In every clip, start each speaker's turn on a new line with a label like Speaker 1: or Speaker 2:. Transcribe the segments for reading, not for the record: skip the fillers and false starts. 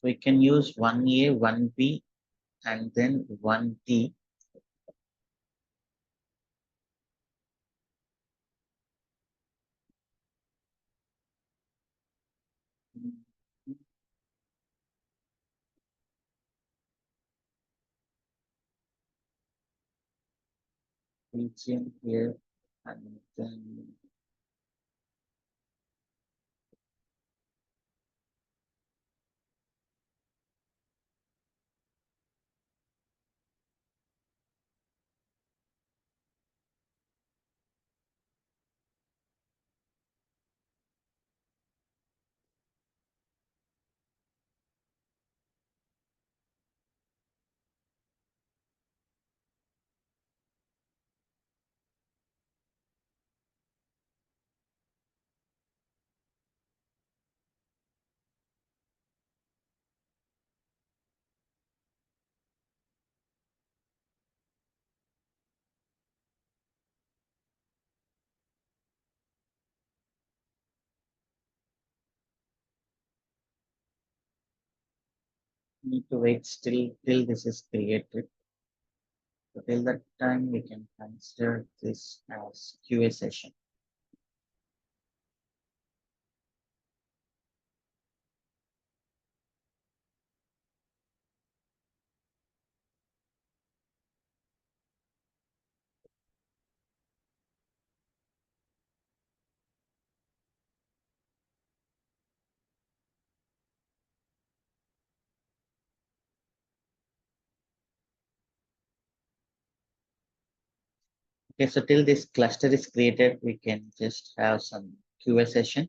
Speaker 1: So we can use 1A, 1B, and then 1D. Region here, and then need to wait still till this is created. So till that time, we can consider this as QA session. Okay, so till this cluster is created, we can just have some QA session.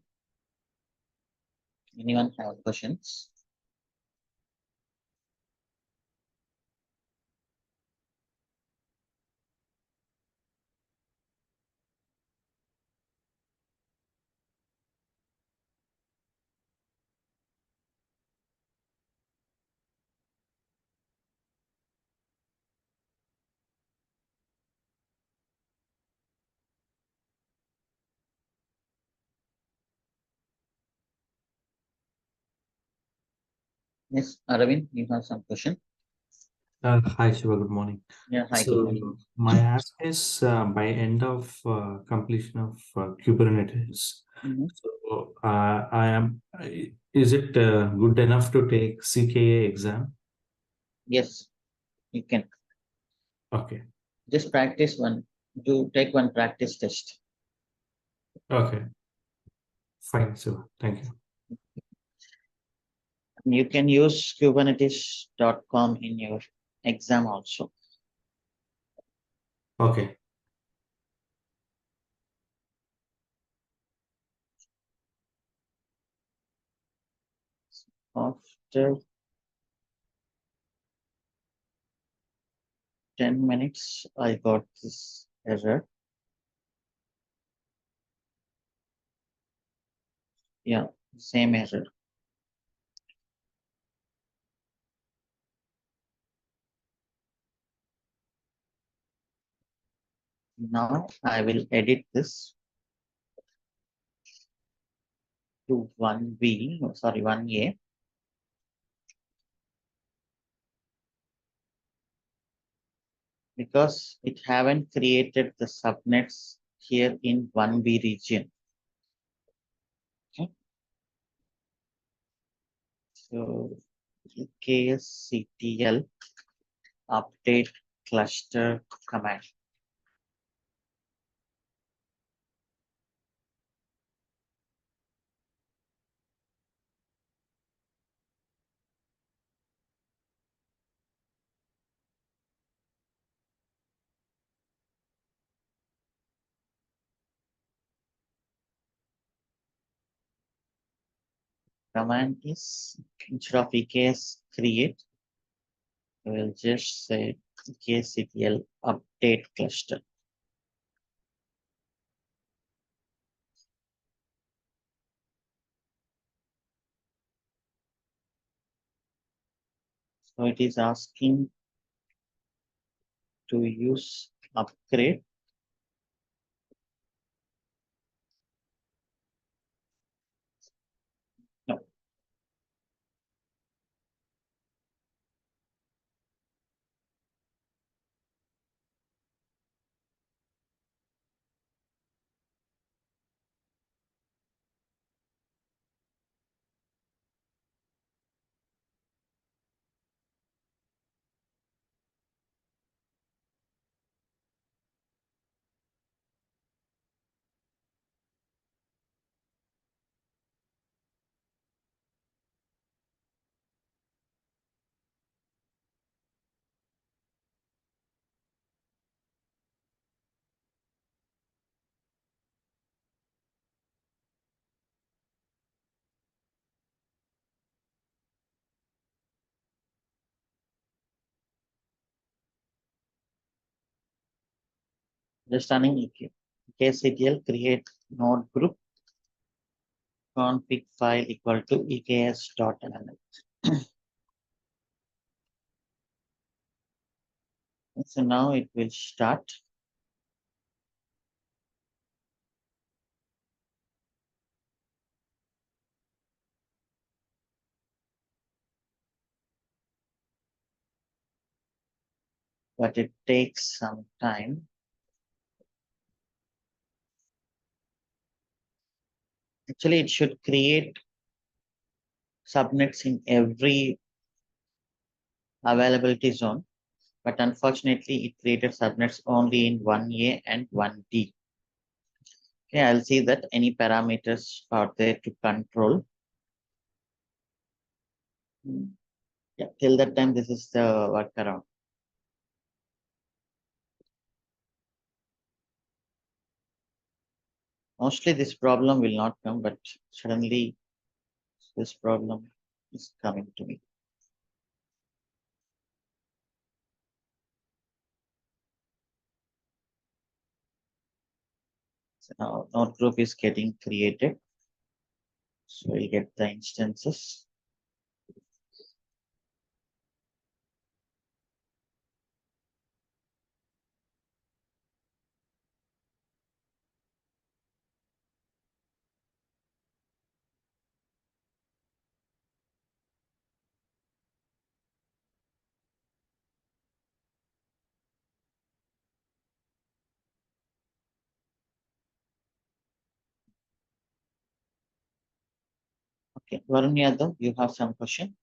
Speaker 1: Anyone have questions? Yes, Aravind, you have some question?
Speaker 2: Hi, Shiva. Good morning.
Speaker 1: Yeah, hi, good morning.
Speaker 2: So my ask is by end of completion of Kubernetes.
Speaker 1: Mhm.
Speaker 2: So is it good enough to take CKA exam?
Speaker 1: Yes, you can
Speaker 2: Okay.
Speaker 1: just practice one. Do take one practice test.
Speaker 2: Okay. Fine, Shiva. Thank you.
Speaker 1: You can use kubernetes.com in your exam also.
Speaker 2: Okay.
Speaker 1: After 10 minutes, I got this error. Yeah, same error. Now I will edit this to 1B, sorry, 1A. Because it haven't created the subnets here in 1B region. Okay. So KSCTL update cluster command. Command is instead of EKS create, we will just say KCTL update cluster. So it is asking to use upgrade. No, Just running EKSCTL create node group config file equal to eks.nl. So now it will start. But it takes some time. Actually, it should create subnets in every availability zone, but unfortunately, it created subnets only in 1A and 1D. Okay, I'll see that any parameters are there to control. Yeah, till that time, this is the workaround. Mostly this problem will not come, but suddenly this problem is coming to me. So now node group is getting created. So we'll get the instances. Okay, Varun Yadav, you have some question?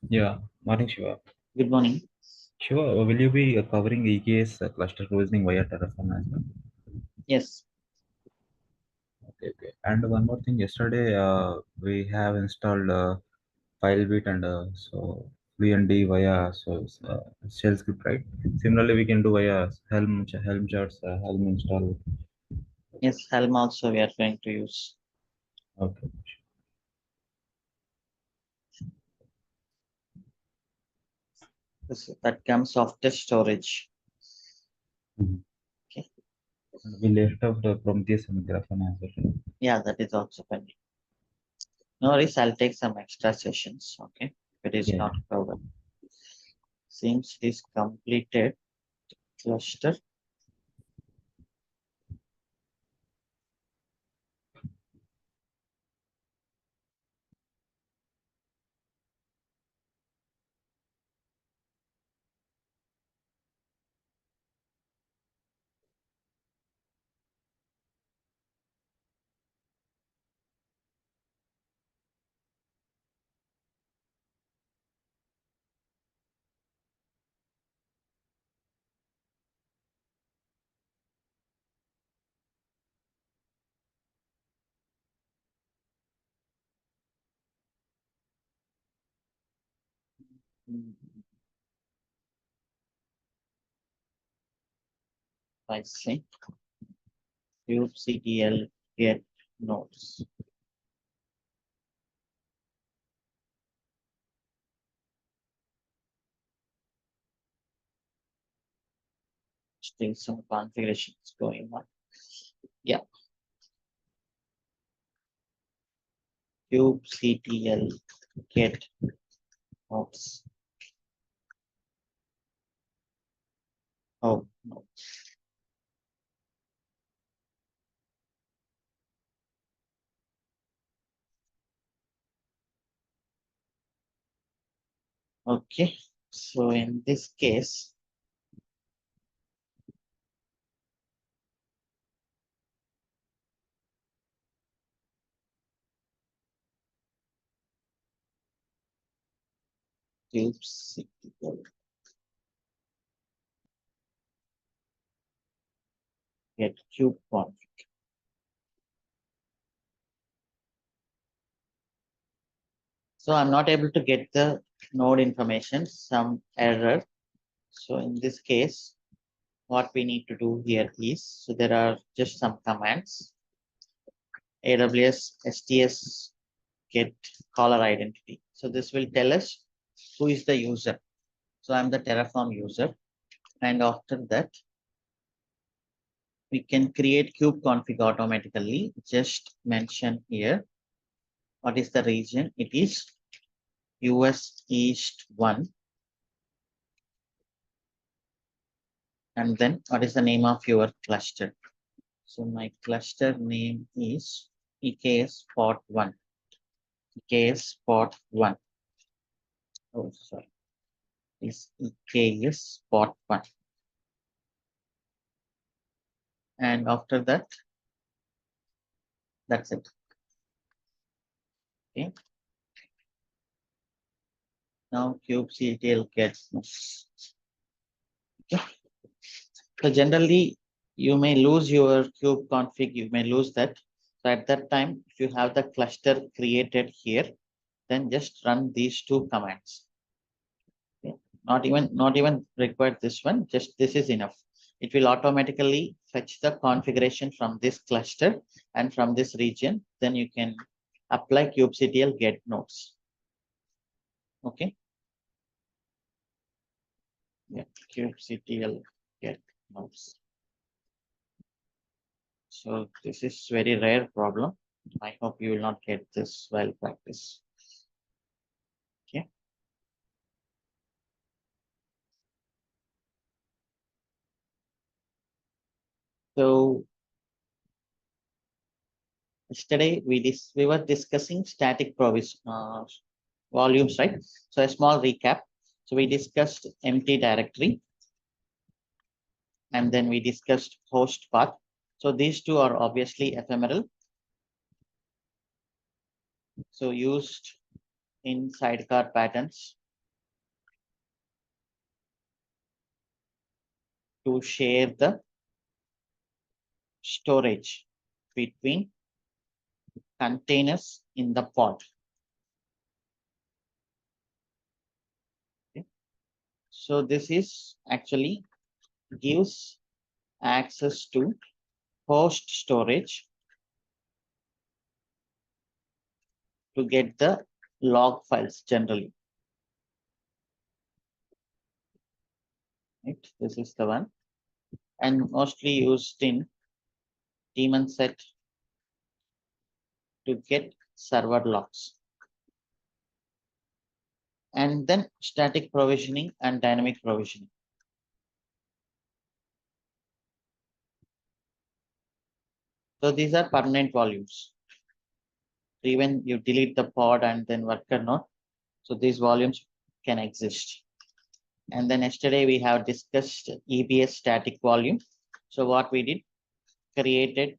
Speaker 3: Yeah, morning Shiva.
Speaker 1: Good morning.
Speaker 3: Shiva, will you be covering EKS cluster provisioning via Terraform as well?
Speaker 1: Yes.
Speaker 3: Okay. And one more thing, yesterday we have installed FileBit and FluentD via shell script, right? Similarly, we can do via Helm charts, Helm install.
Speaker 1: Yes, Helm also we are going to use.
Speaker 3: Okay.
Speaker 1: That comes after storage.
Speaker 3: Mhm.
Speaker 1: Okay.
Speaker 3: And we left out the Prometheus and Grafana as well.
Speaker 1: Yeah, that is also pending. No worries, I'll take some extra sessions. Okay. If it is
Speaker 3: Yeah.
Speaker 1: not covered. Seems it is completed cluster. I see. kubectl get nodes. Still some configurations going on. Yeah. kubectl get nodes. Oh, no. Okay. So in this case, kubectl get kubeconfig. So I'm not able to get the node information, some error. So in this case, what we need to do here is, so there are just some commands. AWS STS get caller identity. So this will tell us who is the user. So I'm the Terraform user. And after that, we can create kube config automatically. Just mention here what is the region. It is US East 1. And then what is the name of your cluster? So my cluster name is EKS port 1. EKS port 1. Oh, sorry. Is EKS port 1. And after that, that's it. Okay. Now kubectl gets. Okay. So generally, you may lose your kube config. You may lose that. So at that time, if you have the cluster created here, then just run these two commands. Okay. Not even required this one. Just this is enough. It will automatically fetch the configuration from this cluster and from this region. Then you can apply kubectl get nodes. Okay. Yeah, kubectl get nodes. So this is very rare problem. I hope you will not get this while practice. Okay. So yesterday we were discussing static volumes, right? So a small recap. So we discussed empty directory, and then we discussed host path. So these two are obviously ephemeral. So used in sidecar patterns to share the storage between containers in the pod. Okay. So this is actually gives access to host storage to get the log files generally. Right? This is the one, and mostly used in daemon set to get server logs. And then static provisioning and dynamic provisioning. So these are permanent volumes. Even you delete the pod and then worker node, so these volumes can exist. And then yesterday we have discussed EBS static volume. So what we did, created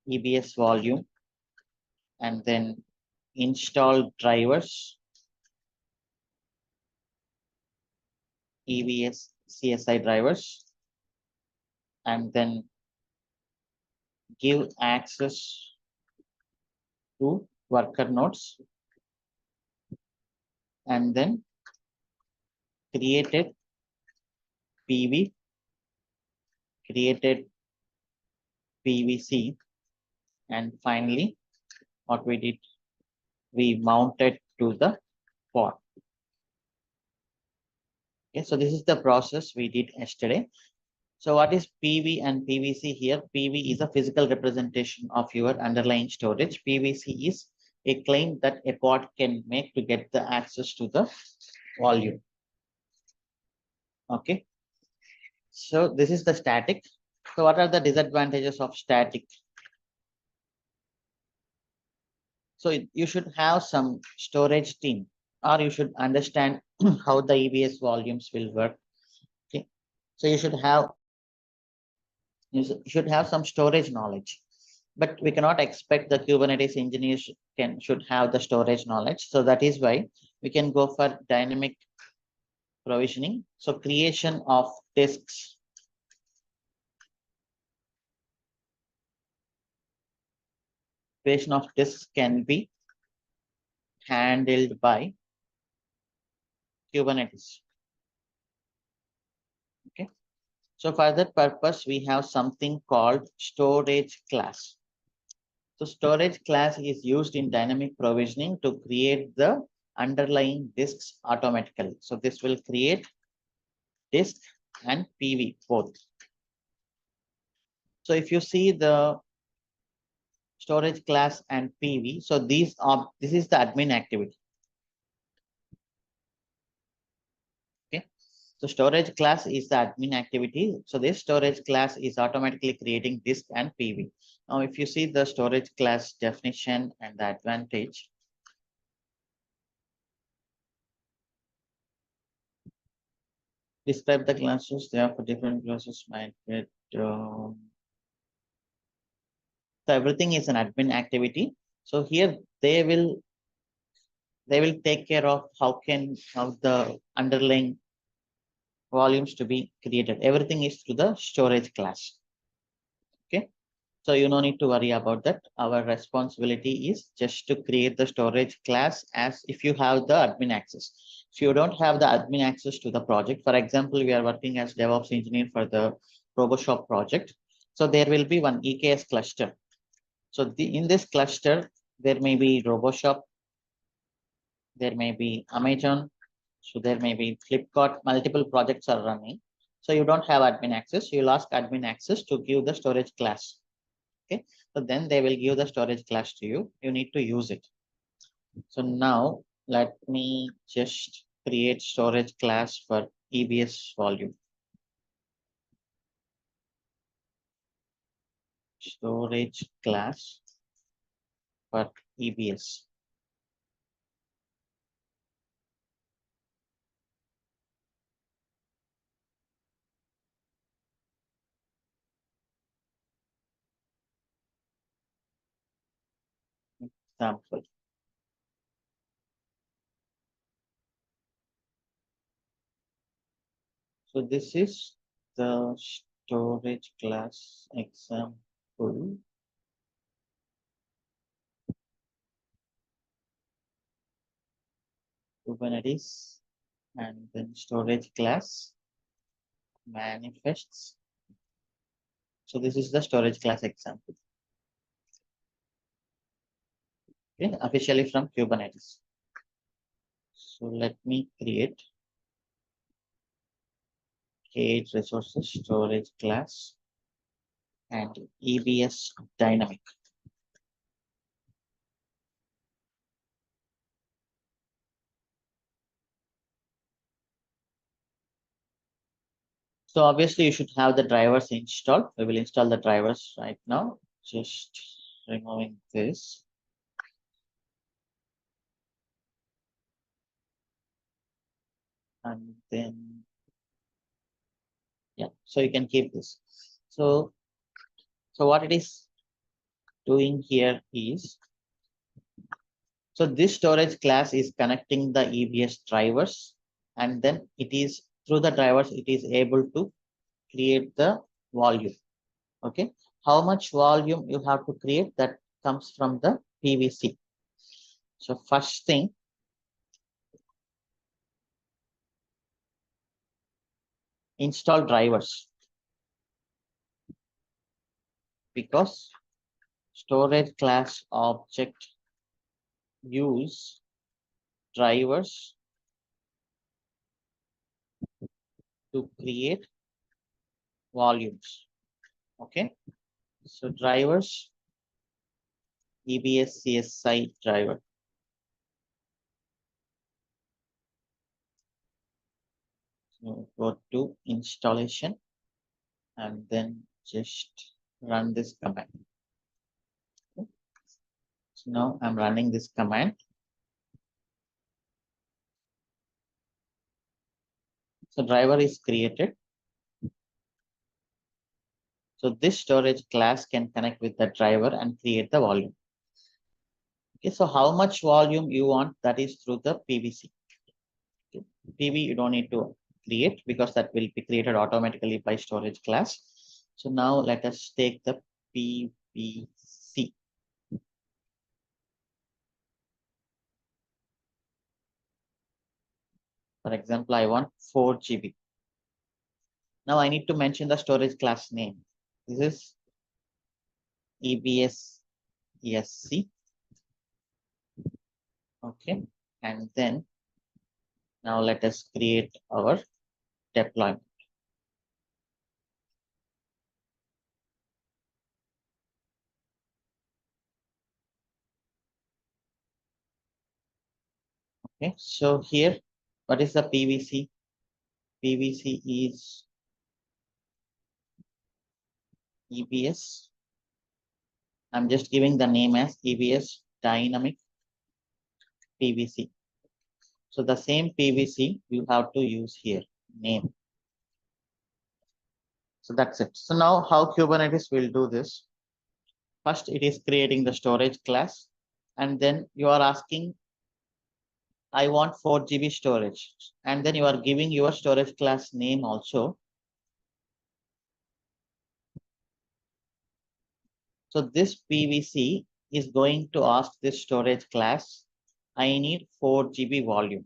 Speaker 1: EBS volume and then install drivers, EBS CSI drivers, and then give access to worker nodes, and then created PV, created PVC, and finally what we did, we mounted to the pod. Okay, so this is the process we did yesterday. So what is PV and PVC here? PV is a physical representation of your underlying storage. PVC is a claim that a pod can make to get the access to the volume. Okay. So this is the static. So what are the disadvantages of static? So you should have some storage team, or you should understand how the EBS volumes will work. Okay. So you should have some storage knowledge, but we cannot expect the Kubernetes engineers should have the storage knowledge. So that is why we can go for dynamic provisioning. So creation of disks. Creation of disks can be handled by Kubernetes. Okay. So for that purpose, we have something called storage class. So storage class is used in dynamic provisioning to create the underlying disks automatically. So this will create disk and PV both. So if you see the storage class and PV, so these are, this is the admin activity. Okay. So storage class is the admin activity. So this storage class is automatically creating disk and PV. Now, if you see the storage class definition and the advantage, describe the classes. They are for different classes might get. So everything is an admin activity. So here they will take care of how the underlying volumes to be created. Everything is through the storage class. Okay. So you no need to worry about that. Our responsibility is just to create the storage class as if you have the admin access. If you don't have the admin access to the project, for example, we are working as DevOps engineer for the RoboShop project. So there will be one EKS cluster. So in this cluster, there may be RoboShop, there may be Amazon, so there may be Flipkart, multiple projects are running. So you don't have admin access. You'll ask admin access to give the storage class. Okay, so then they will give the storage class to you. You need to use it. So now let me just create storage class for EBS volume. Storage class for EBS. Example. So this is the storage class example. Kubernetes and then storage class manifests. So this is the storage class example. Okay, officially from Kubernetes. So let me create K8 resources storage class and EBS dynamic. So obviously you should have the drivers installed. We will install the drivers right now. Just removing this. And then, yeah, so you can keep this. So what it is doing here is, so this storage class is connecting the EBS drivers, and then it is through the drivers, it is able to create the volume. Okay. How much volume you have to create, that comes from the PVC. So first thing, install drivers, because storage class object use drivers to create volumes. Okay. So drivers, EBS CSI driver. So go to installation and then just run this command. Okay. So now I'm running this command. So driver is created. So this storage class can connect with the driver and create the volume. Okay, so how much volume you want, that is through the PVC. Okay. PV you don't need to create because that will be created automatically by storage class. So now let us take the PVC. For example, I want 4 GB. Now I need to mention the storage class name. This is EBS ESC. Okay, and then now let us create our deployment. Okay, so here, what is the PVC? PVC is EBS. I'm just giving the name as EBS dynamic PVC. So the same PVC you have to use here, name. So that's it. So now how Kubernetes will do this? First, it is creating the storage class, and then you are asking, I want 4 GB storage, and then you are giving your storage class name also. So this PVC is going to ask this storage class, I need 4 GB volume.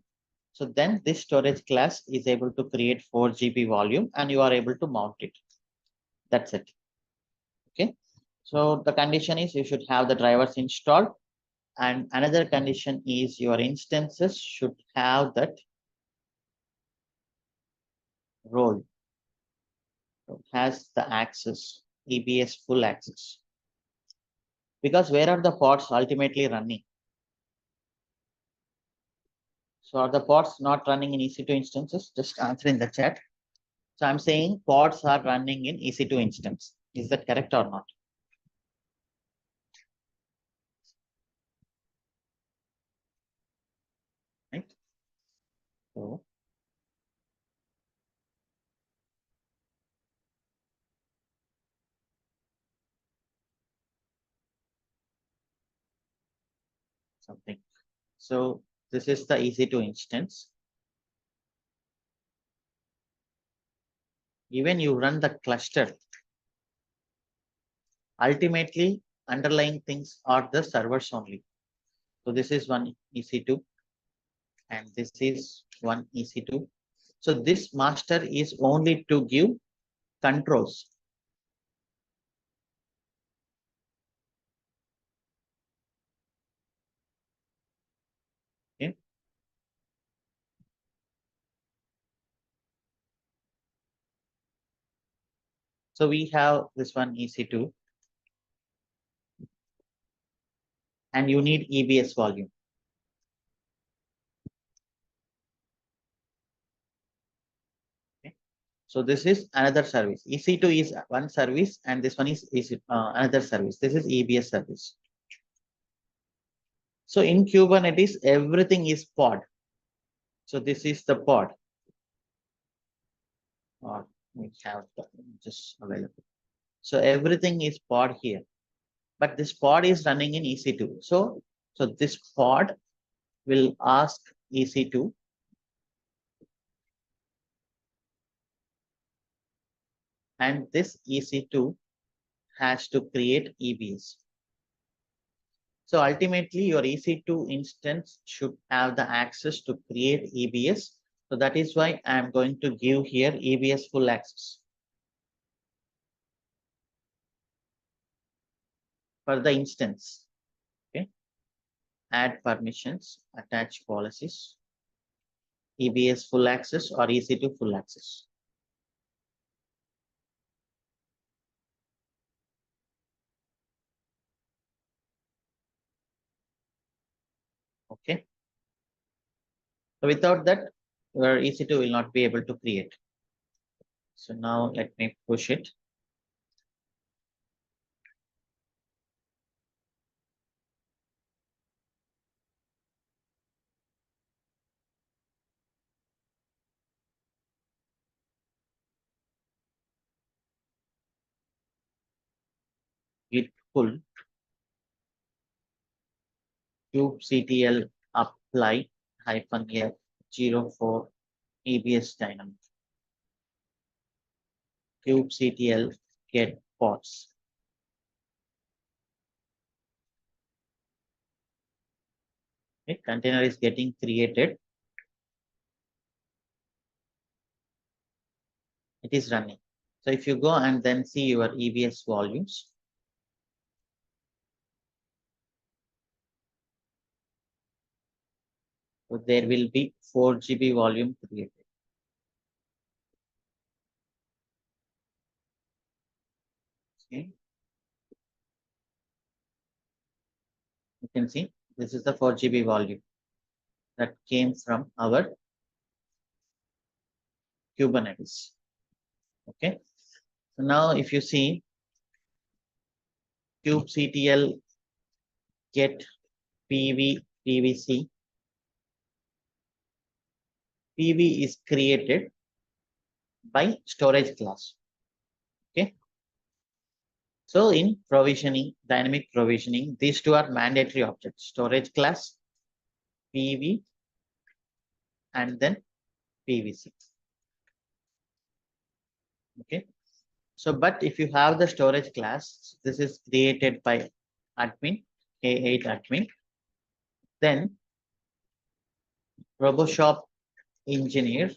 Speaker 1: So then this storage class is able to create 4 GB volume and you are able to mount it. That's it. Okay. So the condition is you should have the drivers installed, and another condition is your instances should have that role. So has the access, EBS full access. Because where are the pods ultimately running? So are the pods not running in EC2 instances? Just answer in the chat. So I'm saying pods are running in EC2 instance. Is that correct or not? Right. So something. So this is the EC2 instance. Even you run the cluster, ultimately underlying things are the servers only. So this is one EC2 and this is one EC2. So this master is only to give controls. Okay. So we have this one EC2 and you need EBS volume. Okay. So this is another service. EC2 is one service and this one is another service. This is EBS service. So in Kubernetes, everything is pod. So this is the pod. Or we have just available. So everything is pod here. But this pod is running in EC2. So this pod will ask EC2 and this EC2 has to create EBS. So ultimately your EC2 instance should have the access to create EBS. So that is why I am going to give here EBS full access for the instance. Okay. Add permissions, attach policies, EBS full access or EC2 full access. Okay. So without that, your EC2 will not be able to create. So now let me push it. Git pull kubectl apply -f 04 EBS dynamic. kubectl get pods. Okay, container is getting created. It is running. So if you go and then see your EBS volumes, so there will be 4 GB volume created. Okay. You can see this is the 4 GB volume. that came from our Kubernetes. Okay. So now if you see kubectl get pvc, PV is created by storage class. Okay. So in provisioning, dynamic provisioning, these two are mandatory objects, storage class, PV, and then PVC. Okay. So, but if you have the storage class, this is created by admin, K8 admin, then RoboShop engineer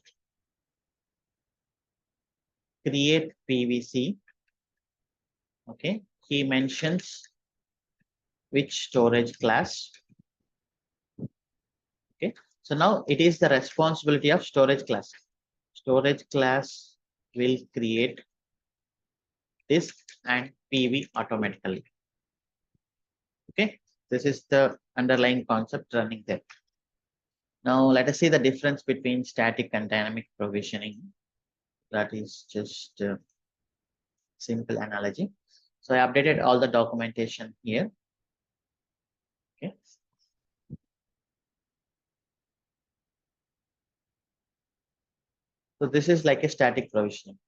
Speaker 1: create PVC. Okay. He mentions which storage class. Okay. So now it is the responsibility of storage class. Storage class will create disk and PV automatically. Okay. This is the underlying concept running there. Now let us see the difference between static and dynamic provisioning. That is just a simple analogy. So I updated all the documentation here. Okay. So this is like a static provisioning.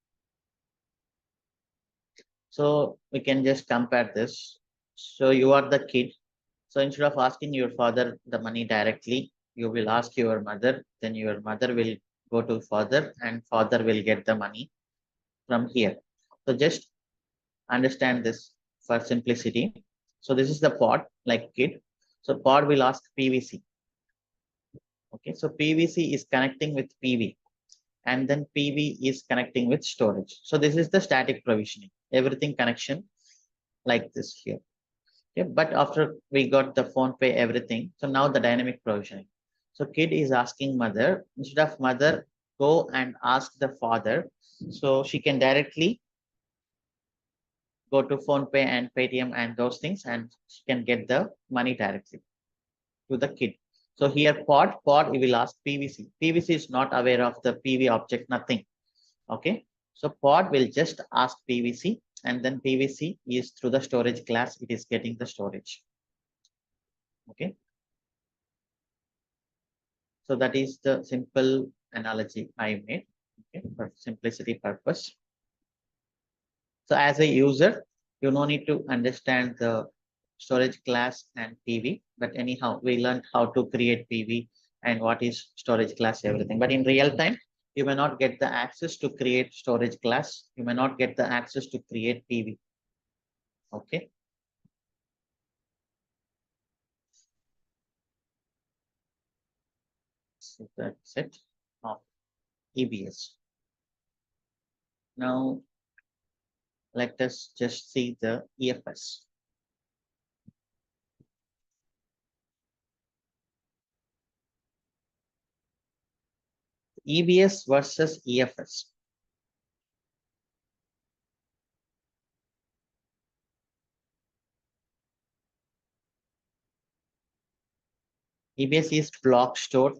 Speaker 1: So we can just compare this. So you are the kid. So instead of asking your father the money directly, you will ask your mother, then your mother will go to father and father will get the money from here. So just understand this for simplicity. So this is the pod like kid. So pod will ask PVC. Okay, so PVC is connecting with PV and then PV is connecting with storage. So this is the static provisioning, everything connection like this here. Okay, but after we got the phone pay, everything. So now the dynamic provisioning. So kid is asking mother, instead of mother, go and ask the father. So she can directly go to phone pay and Paytm and those things, and she can get the money directly to the kid. So here pod, you will ask PVC. PVC is not aware of the PV object, nothing. Okay. So pod will just ask PVC and then PVC is through the storage class. It is getting the storage. Okay. So that is the simple analogy I made, okay, for simplicity purpose. So as a user, you no need to understand the storage class and PV, but anyhow, we learned how to create PV and what is storage class, everything. But in real time, you may not get the access to create storage class. You may not get the access to create PV. Okay. So that's it of EBS. Now, let us just see the EFS. EBS versus EFS. EBS is block store.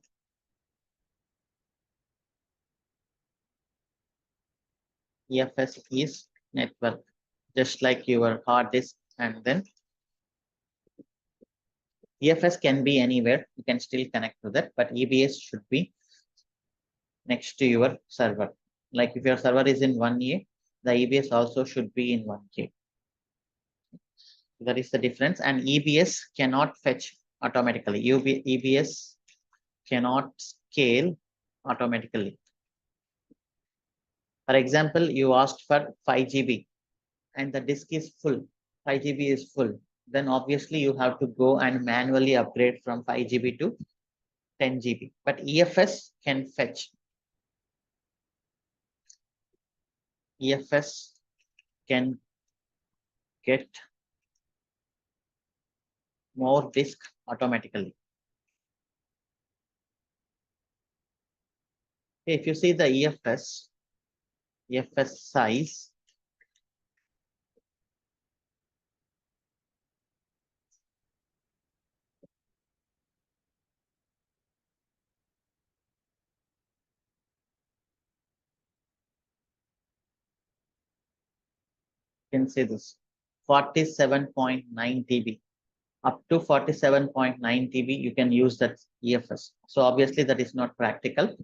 Speaker 1: EFS is network, just like your hard disk. And then EFS can be anywhere. You can still connect to that, but EBS should be next to your server. Like if your server is in 1A, the EBS also should be in 1K. That is the difference. And EBS cannot fetch automatically. EBS cannot scale automatically. For example, you asked for 5 GB and the disk is full, 5 GB is full. Then obviously you have to go and manually upgrade from 5 GB to 10 GB. But EFS can fetch. EFS can get more disk automatically. If you see the EFS size, can say this 47.9 TB. Up to 47.9 TB, you can use that EFS. So obviously that is not practical.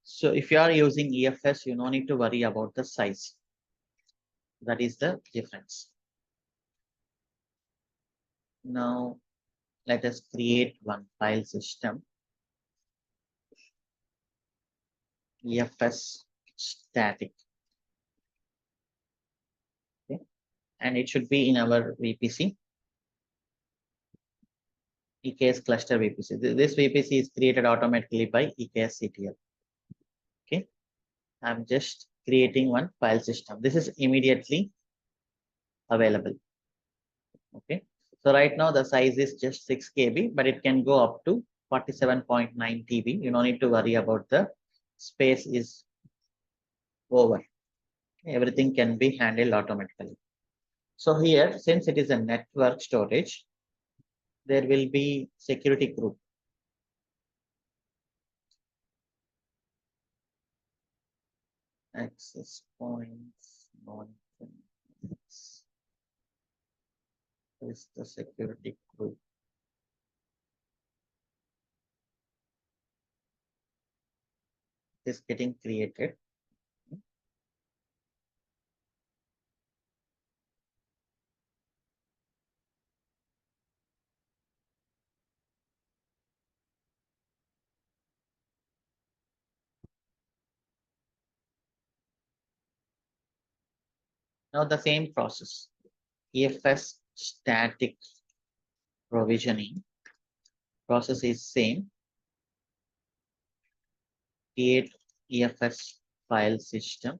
Speaker 1: So if you are using EFS, you no need to worry about the size. That is the difference. Now let us create one file system. EFS static. Okay. And it should be in our VPC. EKS cluster VPC. This VPC is created automatically by EKS CTL. Okay. I'm just creating one file system. This is immediately available. Okay. So right now the size is just 6 KB, but it can go up to 47.9 TB. You don't need to worry about the space is over. Everything can be handled automatically. So here, since it is a network storage, there will be security group. Access points, non-points. Is the security group. Is getting created. Now the same process. EFS static provisioning process is same. Create EFS file system.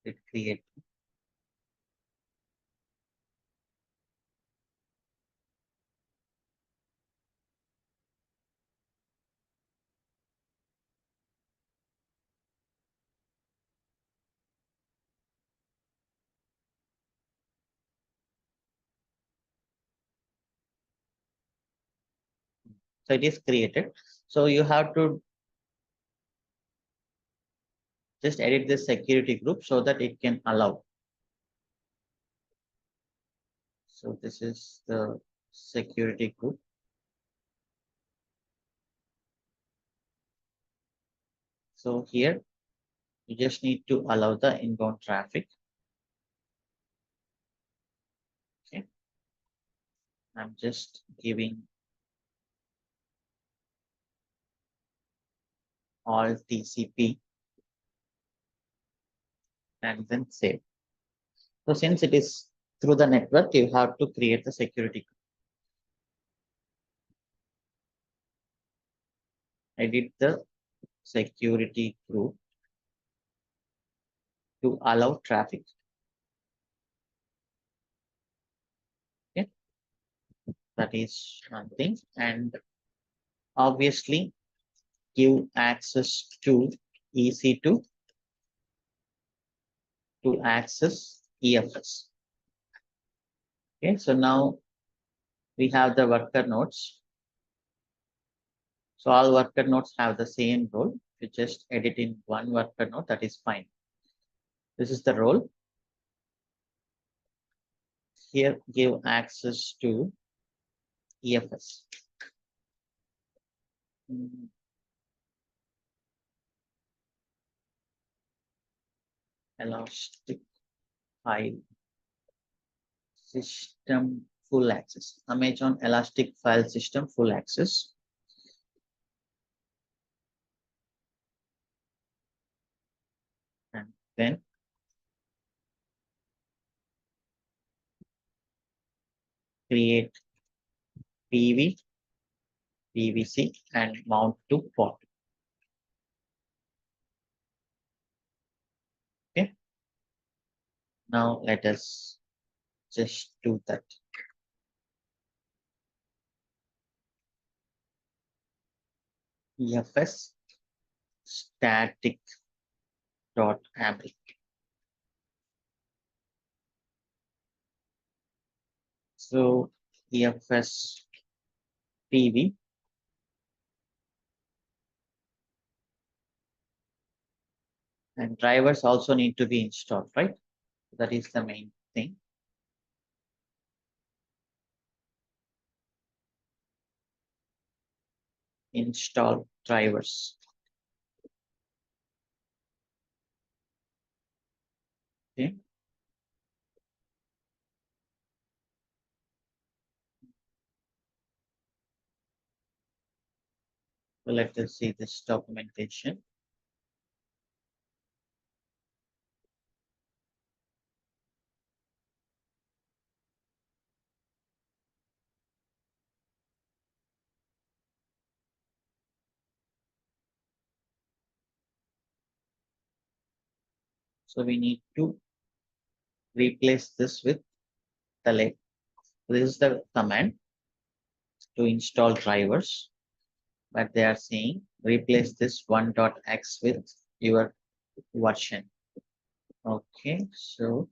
Speaker 1: It create. So it is created. So you have to just edit this security group so that it can allow. So this is the security group. So here you just need to allow the inbound traffic. Okay. I'm just giving all TCP and then save. So since it is through the network, you have to create the security group. Edit the security group to allow traffic. Okay, that is one thing. And obviously give access to EC2 to access EFS. Okay, so now we have the worker nodes. So all worker nodes have the same role. You just edit in one worker node, that is fine. This is the role. Here give access to EFS. Elastic file system full access. Amazon Elastic file system full access. And then create PV, PVC and mount to port. Okay. Now let us just do that. EFS static dot aml. So EFS PV. And drivers also need to be installed, right? That is the main thing. Install drivers. Okay. So let us see this documentation. So we need to replace this with the lake. This is the command to install drivers, but they are saying replace this 1.x with your version. Okay, so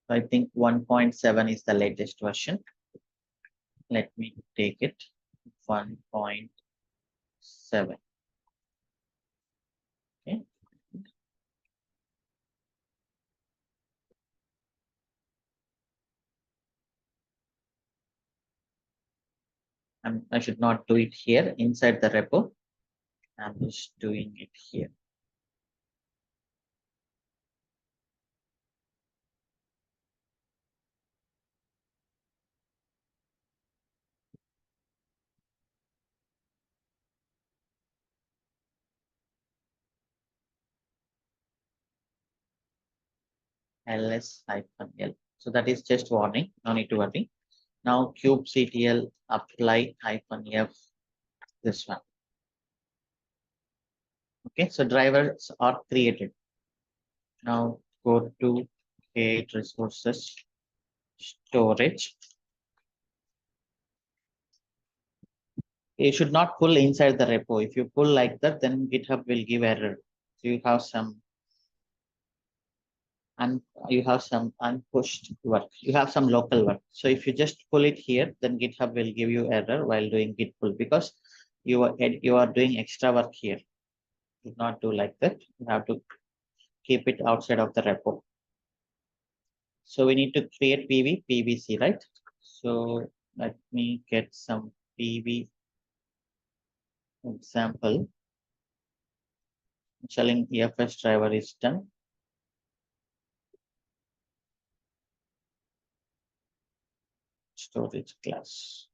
Speaker 1: I think 1.7 is the latest version. Let me take it 1.7. Okay. And I should not do it here inside the repo. I'm just doing it here. ls-l. So that is just warning, no need to worry. Now kubectl apply -f, this one. Okay, so drivers are created. Now go to create resources, storage. You should not pull inside the repo. If you pull like that, then GitHub will give error. So you have some unpushed work. You have some local work. So if you just pull it here, then GitHub will give you error while doing git pull because you are doing extra work here. Do not do like that. You have to keep it outside of the repo. So we need to create PVC, right? So let me get some PV example. Installing EFS driver is done. Storage class.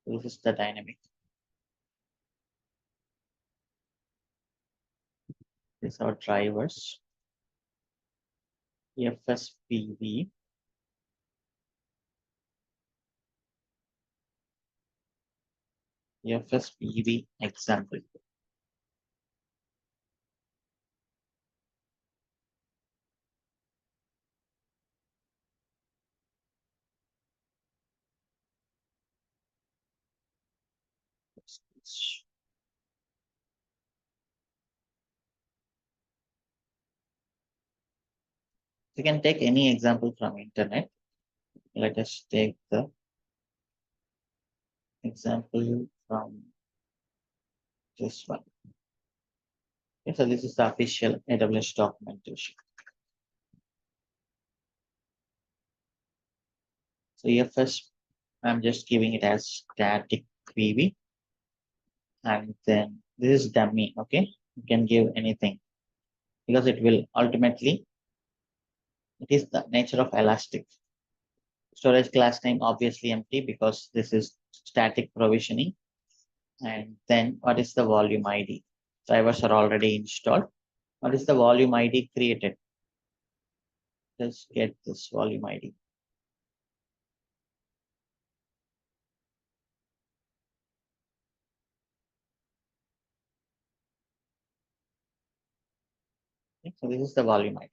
Speaker 1: This is the dynamic. These are drivers. EFS PV. EFS PV example. You can take any example from internet. Let us take the example from this one. Okay, so this is the official AWS documentation. So EFS, I'm just giving it as static PV. And then this is dummy, okay? You can give anything because it will ultimately, it is the nature of Elastic. Storage class name obviously empty because this is static provisioning. And then what is the volume ID? Drivers are already installed. What is the volume ID created? Let's get this volume ID. Okay, so this is the volume ID.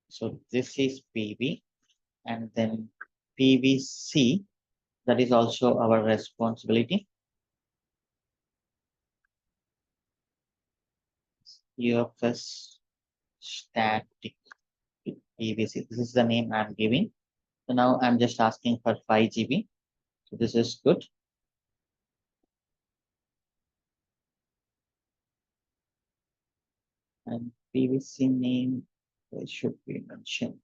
Speaker 1: So this is PV and then PVC. That is also our responsibility. UFS static PVC. This is the name I'm giving. So now I'm just asking for 5 GB. So this is good. And PVC name should be mentioned.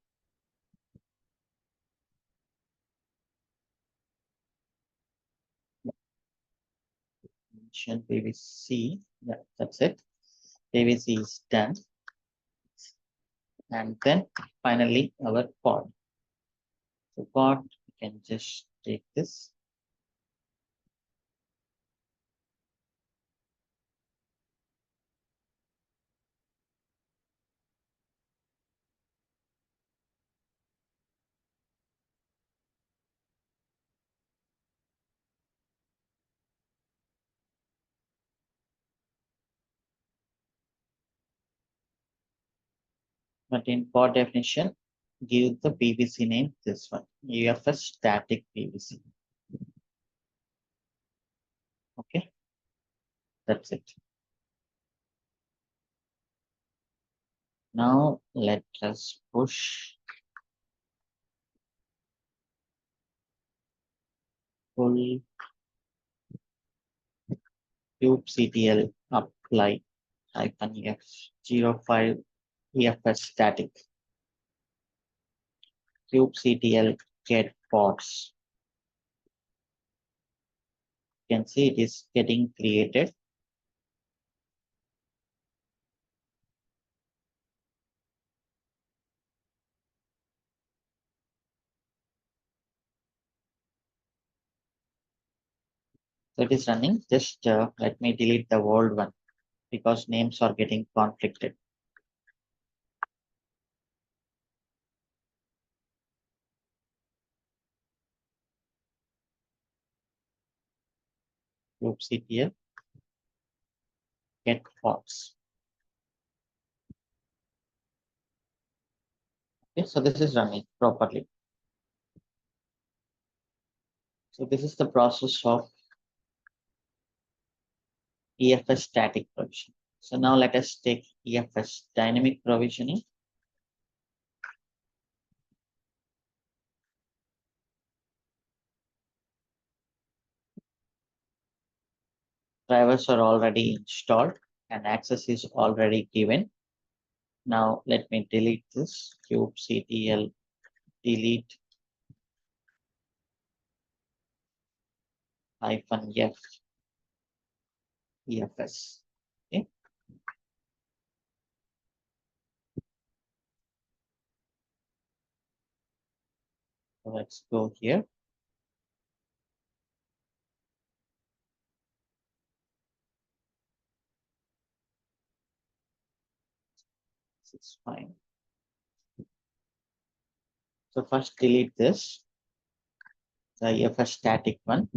Speaker 1: Mention PVC. Yeah, that's it. PVC is done. And then finally our pod. So pod, you can just take this. But in pod definition, give the PVC name this one, UFS static PVC. Okay, that's it. Now let us push full kubectl apply -f 05 EFS static kubectl get pods. You can see it is getting created. So it is running. Just let me delete the old one because names are getting conflicted. kubectl get pods. Okay, so this is running properly. So this is the process of EFS static provision. So now let us take EFS dynamic provisioning. Drivers are already installed and access is already given. Now let me delete this kubectl delete -f EFS. Okay. So let's go here. This is fine. So first delete this, the EFS static one,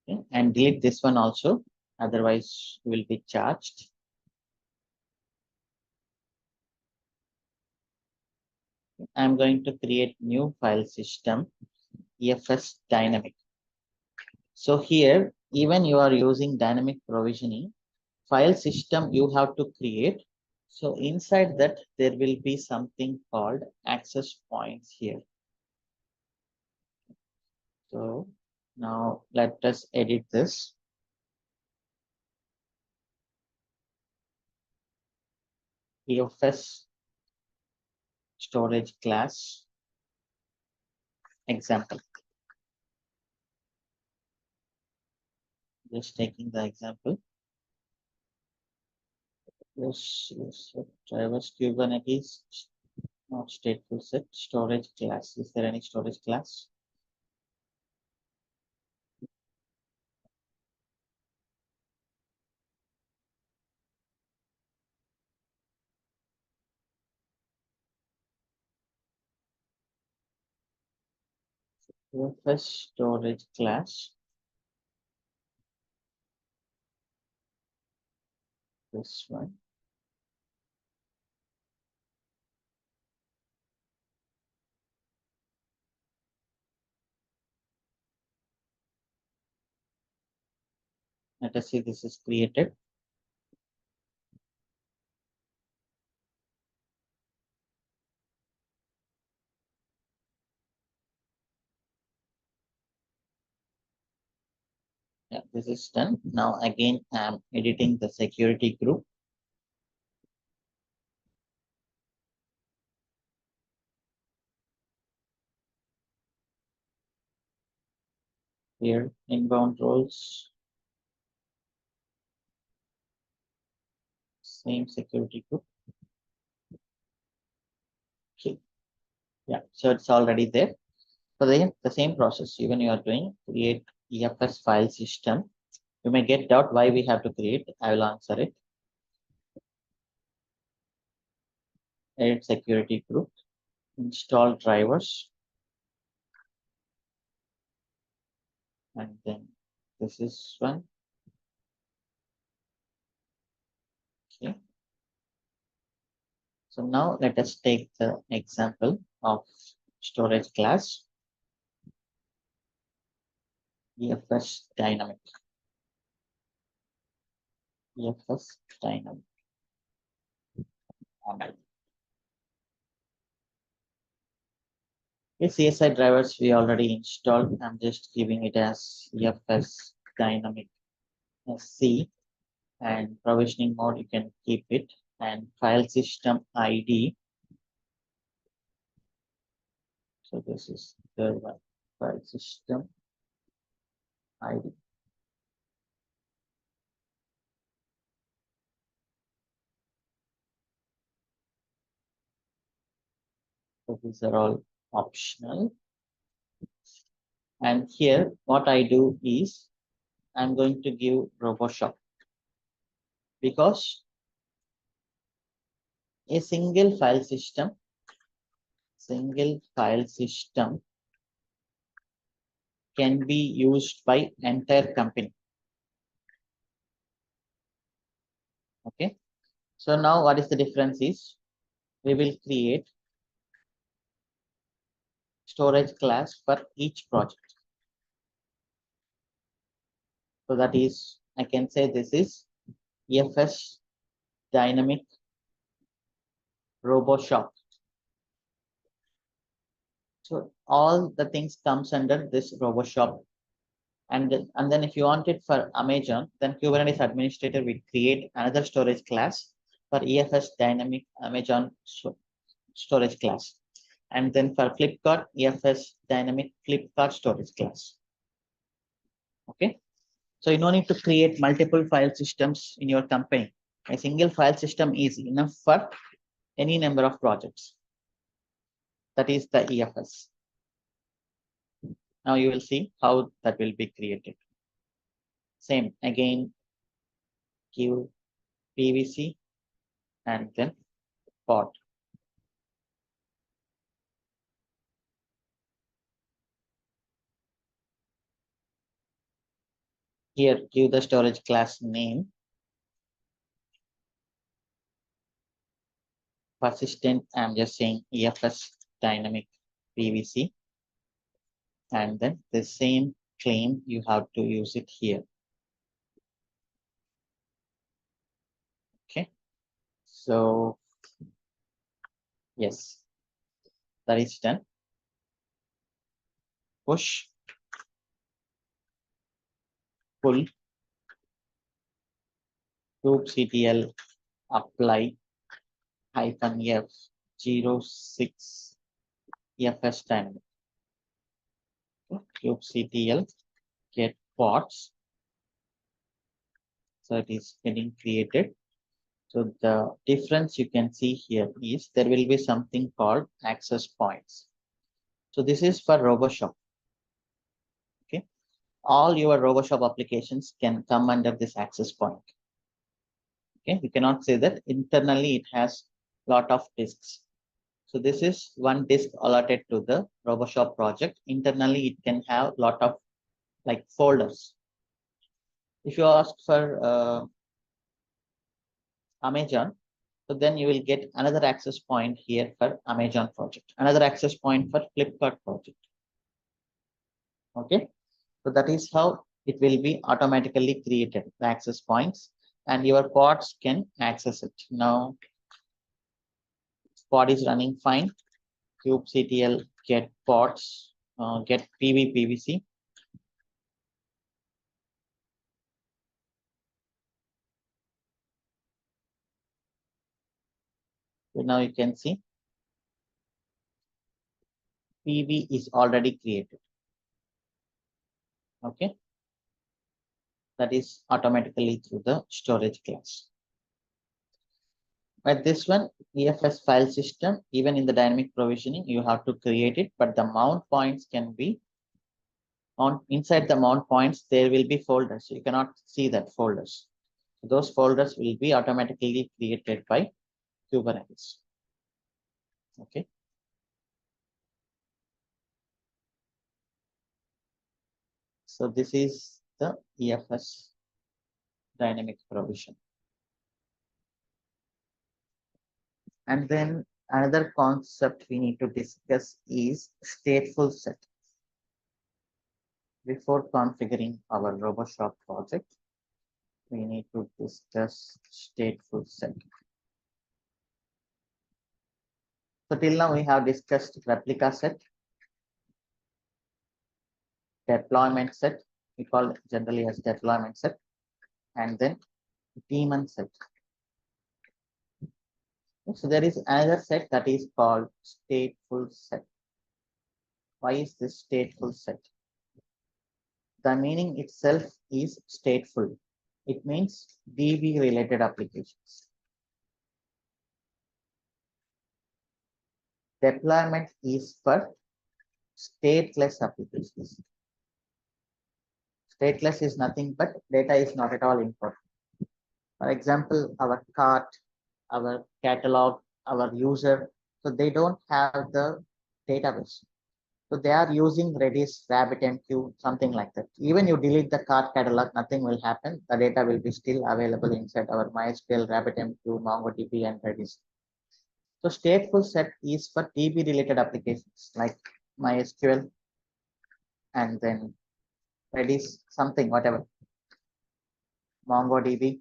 Speaker 1: okay, and delete this one also. Otherwise, you will be charged. I'm going to create new file system, EFS dynamic. So here, even you are using dynamic provisioning, file system you have to create. So inside that, there will be something called access points here. So now let us edit this. EFS storage class example. Just taking the example. Yes, drivers Kubernetes, not stateful set, storage class. Is there any storage class? EFS storage class. This one. Let us see this is created. this is done. Now again, I'm editing the security group. Here, inbound roles, same security group. Okay. Yeah, so it's already there. So the same process, even you are doing create EFS file system. You may get doubt why we have to create. I will answer it. Edit security group, install drivers, and then this is one. Okay. So now let us take the example of storage class, EFS dynamic. EFS dynamic. CSI drivers we already installed. I'm just giving it as EFS dynamic C, and provisioning mode you can keep it, and file system ID. So this is the one, file system ID. So these are all optional. And here what I do is I'm going to give RoboShop, because a single file system can be used by entire company. Okay. So now what is the difference is we will create storage class for each project. So that is, I can say this is EFS dynamic RoboShop. So all the things comes under this RoboShop. And then if you want it for Amazon, then Kubernetes administrator will create another storage class for EFS dynamic Amazon storage class. And then for Flipkart, EFS dynamic Flipkart storage class. Okay. So you don't need to create multiple file systems in your company. A single file system is enough for any number of projects. That is the EFS. Now you will see how that will be created. Same again, give PVC and then pod. Here, give the storage class name. Persistent, I'm just saying EFS dynamic PVC. And then the same claim, you have to use it here. Okay. So, yes, that is done. Push, pull, kubectl apply -f 06 EFS dynamic. kubectl get pods. So it is getting created. So the difference you can see here is there will be something called access points. So this is for RoboShop. Okay. All your RoboShop applications can come under this access point. Okay. You cannot say that internally it has a lot of disks. So this is one disk allotted to the RoboShop project. Internally, it can have a lot of like folders. If you ask for Amazon, so then you will get another access point here for Amazon project, another access point for Flipkart project. Okay, so that is how it will be automatically created, the access points, and your pods can access it. Now, pod is running fine. kubectl get pods, get PVPVC. So now you can see PV is already created. Okay. That is automatically through the storage class. But this one, EFS file system, even in the dynamic provisioning, you have to create it, but the mount points can be on inside the mount points, there will be folders. You cannot see that folders. Those folders will be automatically created by Kubernetes. Okay. So this is the EFS dynamic provision. And then another concept we need to discuss is stateful set. Before configuring our RoboShop project, we need to discuss stateful set. So till now we have discussed replica set, deployment set, we call it generally as deployment set, and then daemon set. So there is another set that is called stateful set. Why is this stateful set? The meaning itself is stateful. It means DB related applications. Deployment is for stateless applications. Stateless is nothing but data is not at all important. For example, our cart, our catalog, our user, so they don't have the database. So they are using Redis, RabbitMQ, something like that. Even you delete the cart catalog, nothing will happen. The data will be still available inside our MySQL, RabbitMQ, MongoDB, and Redis. So stateful set is for DB related applications like MySQL and then Redis, something, whatever, MongoDB,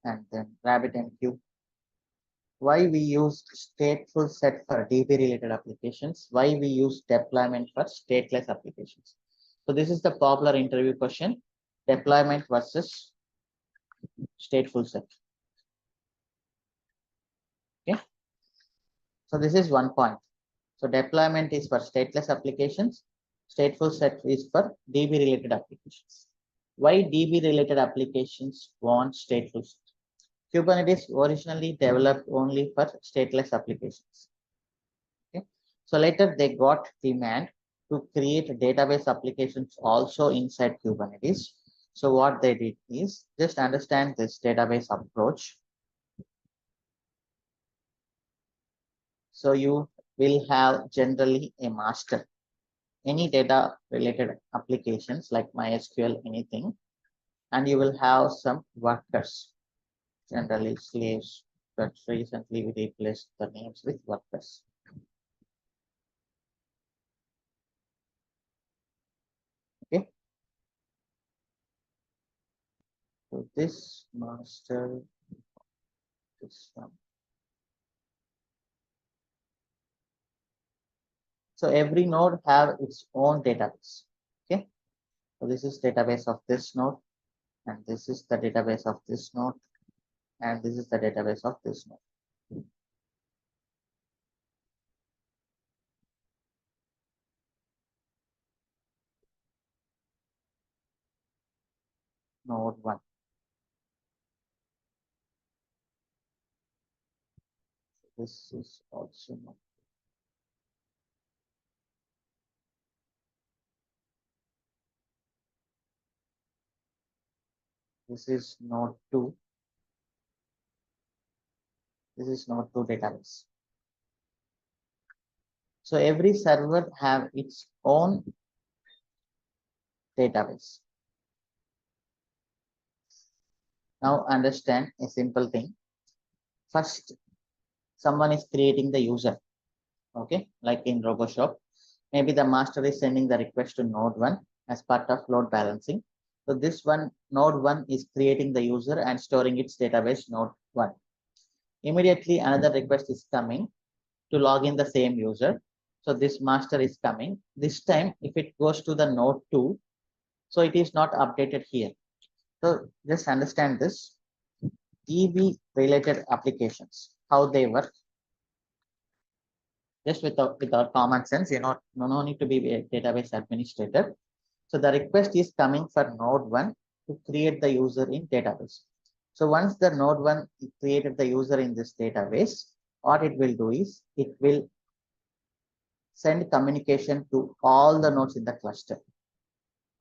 Speaker 1: and then RabbitMQ. Why we use stateful set for DB related applications? Why we use deployment for stateless applications? So this is the popular interview question: deployment versus stateful set. Okay. So this is one point. So deployment is for stateless applications. Stateful set is for DB related applications. Why DB related applications want stateful set? Kubernetes originally developed only for stateless applications. Okay. So later they got demand to create database applications also inside Kubernetes. So what they did is just understand this database approach. So you will have generally a master. Any data related applications like MySQL, anything, and you will have some workers, generally slaves, but recently we replaced the names with workers. Okay. So this master, this one. So every node have its own database. Okay. So this is database of this node, and this is the database of this node, and this is the database of this node. Node 1. This is also node. This is node 2. This is node 2 database. So every server have its own database. Now understand a simple thing. First, someone is creating the user. Okay, like in RoboShop, maybe the master is sending the request to node 1 as part of load balancing. So this one, node 1 is creating the user and storing its database node 1. Immediately another request is coming to log in the same user. So this master is coming. This time, if it goes to the node 2, so it is not updated here. So just understand this. DB related applications, how they work. Just with our common sense, no need to be a database administrator. So the request is coming for node 1 to create the user in database. So once the node 1 created the user in this database, what it will do is it will send communication to all the nodes in the cluster.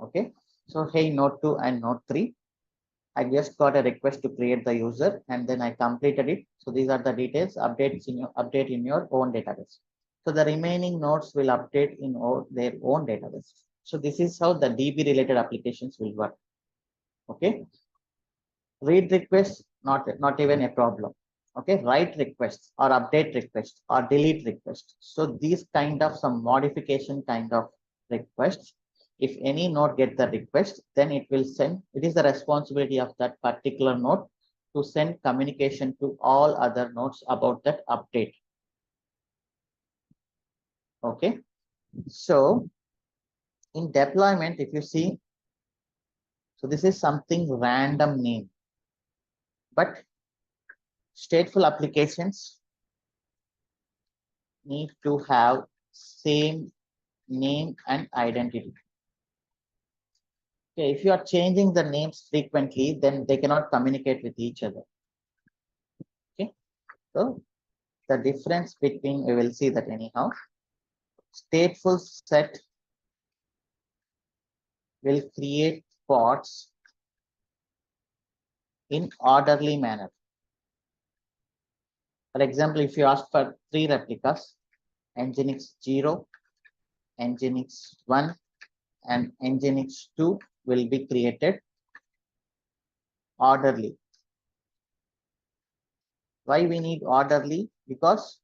Speaker 1: Okay. So hey, node 2 and node 3, I just got a request to create the user and then I completed it. So these are the details, update in your own database. So the remaining nodes will update in their own database. So this is how the DB related applications will work. Okay. Read requests, not even a problem. Okay. Write requests or update requests or delete requests. So these kind of some modification kind of requests, if any node get the request, then it will send, it is the responsibility of that particular node to send communication to all other nodes about that update. Okay. So in deployment, if you see, so this is something random name, but stateful applications need to have same name and identity. Okay, if you are changing the names frequently, then they cannot communicate with each other. Okay, so the difference between, we will see that anyhow. Stateful set will create pods in orderly manner. For example, if you ask for 3 replicas, Nginx 0, Nginx 1, and Nginx 2 will be created orderly. Why we need orderly? Because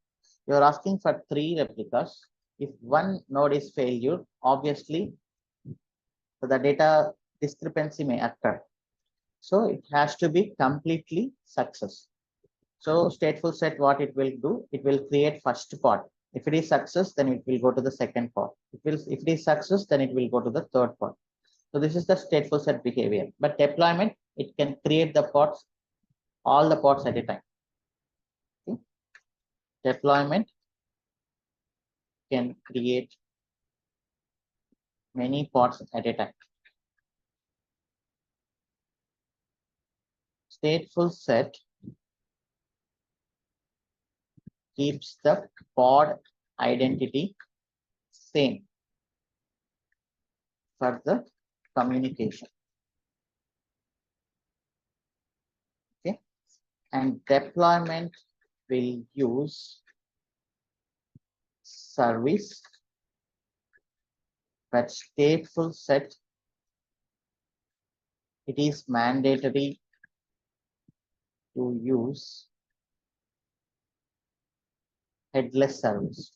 Speaker 1: you're asking for 3 replicas. If one node is failure, obviously the data discrepancy may occur. So it has to be completely success. So stateful set, what it will do, it will create first pod. If it is success, then it will go to the second pod. If it is success, then it will go to the third pod. So this is the stateful set behavior. But deployment, it can create the pods, all the pods at a time. Okay. Deployment can create many pods at a time. Stateful set keeps the pod identity same for the communication. Okay, and deployment will use service, but stateful set, it is mandatory to use headless service.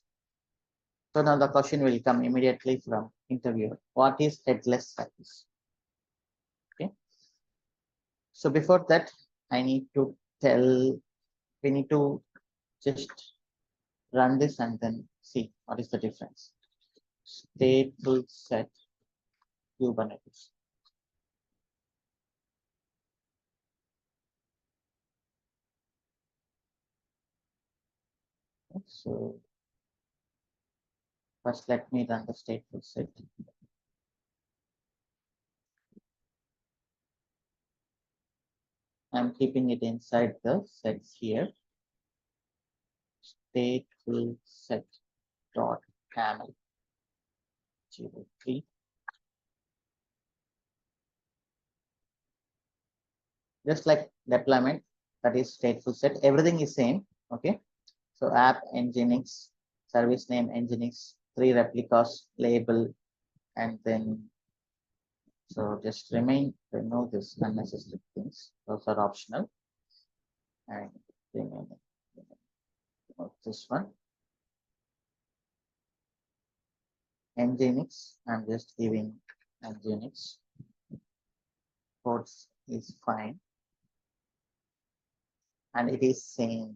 Speaker 1: So now the question will come immediately from interviewer. What is headless service? Okay. So before that, I need to tell, we need to just run this and then see what is the difference. Stateful set Kubernetes. So first let me run the stateful set. I'm keeping it inside the sets here. Stateful set dot camel 03. Just like deployment, that is stateful set. Everything is same. Okay. So app Nginx, service name Nginx, 3 replicas, label, and then so just remove this unnecessary things. Those are optional. And remove this one. Nginx, I'm just giving Nginx. Ports is fine. And it is same.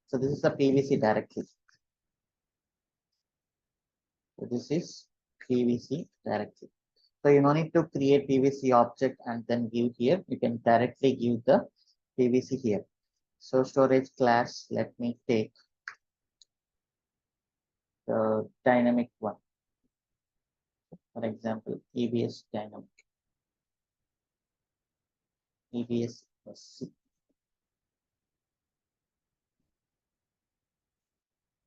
Speaker 1: So this is the PVC directly. So this is PVC directly. So you don't need to create PVC object and then give here. You can directly give the PVC here. So storage class, let me take the dynamic one. For example, EBS dynamic, EBS SC.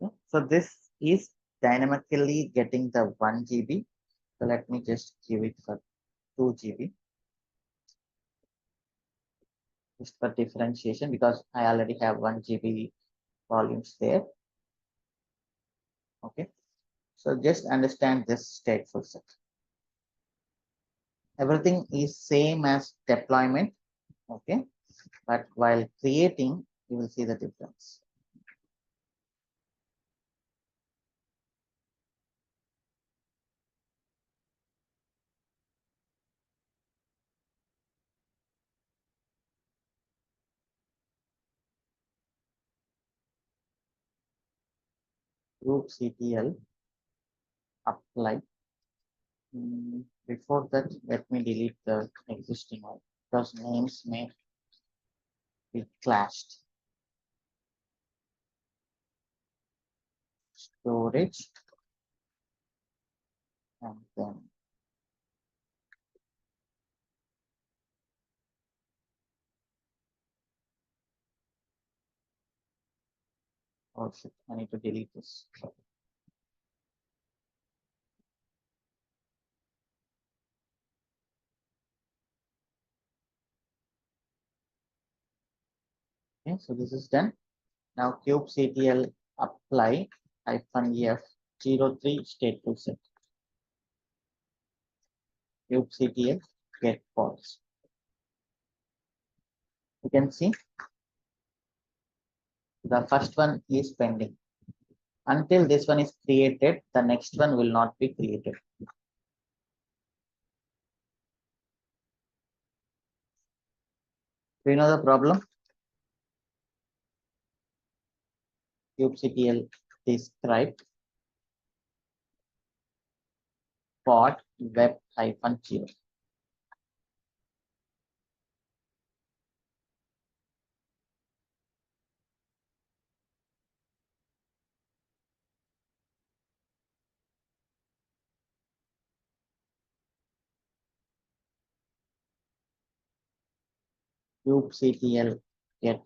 Speaker 1: Okay. So this is dynamically getting the 1 GB. So let me just give it for 2 GB. Just for differentiation, because I already have 1 GB volumes there. Okay. So just understand this stateful set. Everything is same as deployment. Okay. But while creating, you will see the difference. Group CTL apply. Before that, let me delete the existing one because names may be clashed. Storage and then oh shit, I need to delete this. Okay, so this is done. Now kubectl apply -f03 stateful set. Kubectl get false. You can see the first one is pending. Until this one is created, the next one will not be created. Do you know the problem? kubectl describe pod web -0. kubectl get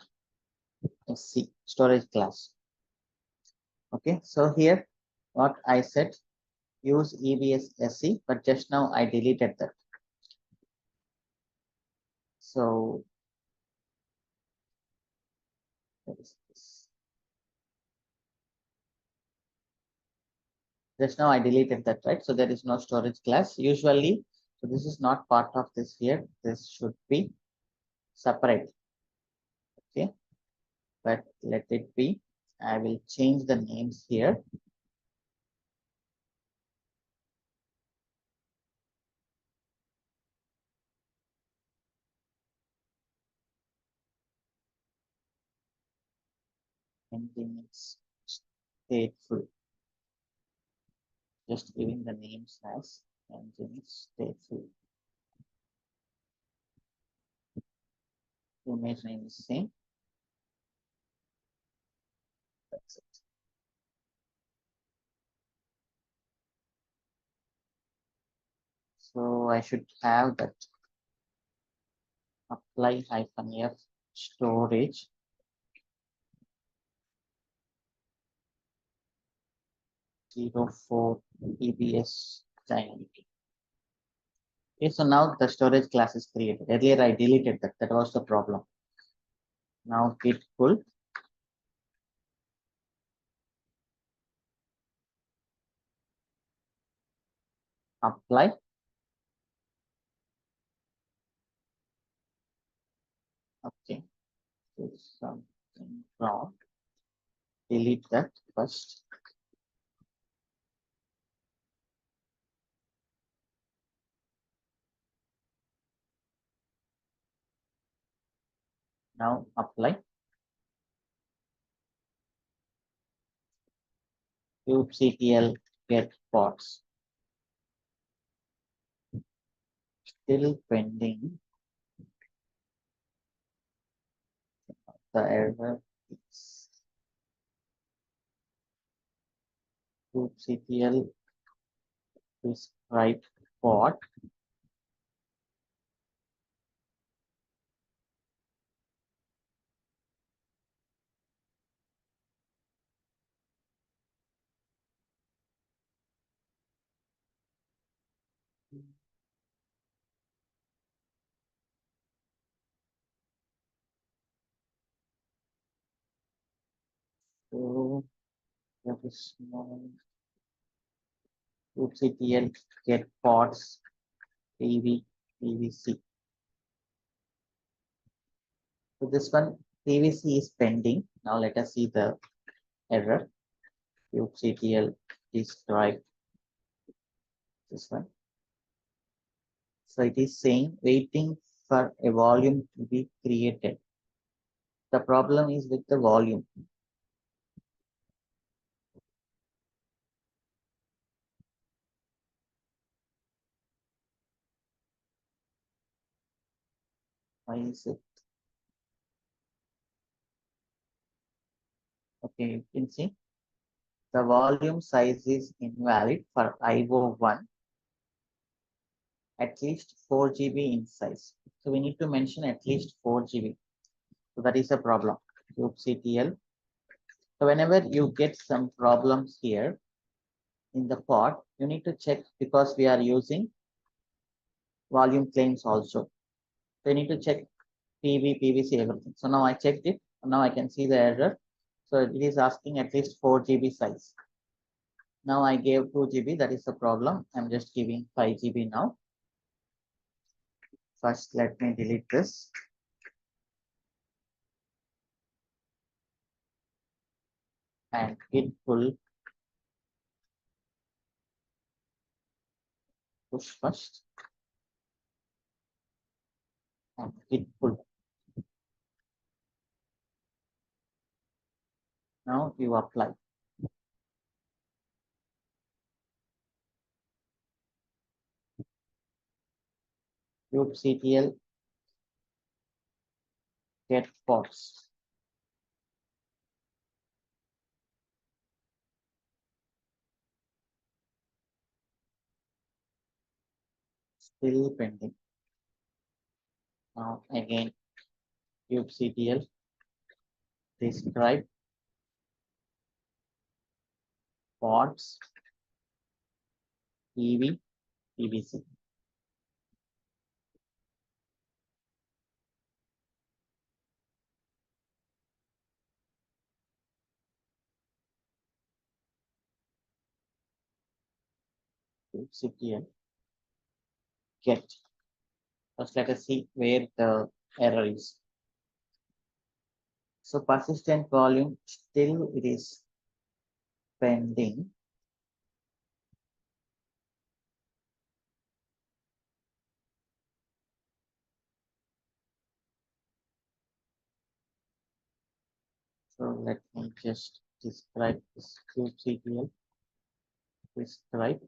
Speaker 1: sc storage class. Okay, so here what I said, use EBS SC, but just now I deleted that. So what is this? Just now I deleted that, right? So there is no storage class usually. So this is not part of this here. This should be separate. Okay, but let it be. I will change the names here. Ending is stateful. Just giving the names as engine stateful. Image name is same. That's it. So I should have that apply -f storage '04 EBS dynamic. Okay, so now the storage class is created. Earlier I deleted that. That was the problem. Now git pull apply. Okay, there's something wrong. Delete that first. Now apply. kubectl get pods. Still pending. the error is kubectl describe pod so that is small kubectl get pods pvc. So this one pvc is pending. Now let us see the error. kubectl describe this one. So it is saying waiting for a volume to be created. The problem is with the volume. Why is it? Okay, you can see the volume size is invalid for IO1, at least 4 GB in size. So we need to mention at least 4 GB. So that is a problem. kubectl. So whenever you get some problems here in the pod, you need to check because we are using volume claims also. So you need to check PV, PVC, everything. So now I checked it. Now I can see the error. So it is asking at least 4 GB size. Now I gave 2 GB. That is the problem. I'm just giving 5 GB now. First, let me delete this. And git pull push first. And git pull. Now you apply. kubectl get pods. Still pending. Now again kubectl describe pods PV PVC. kubectl get. First, let us see where the error is. So persistent volume still it is pending. So let me just describe this kubectl describe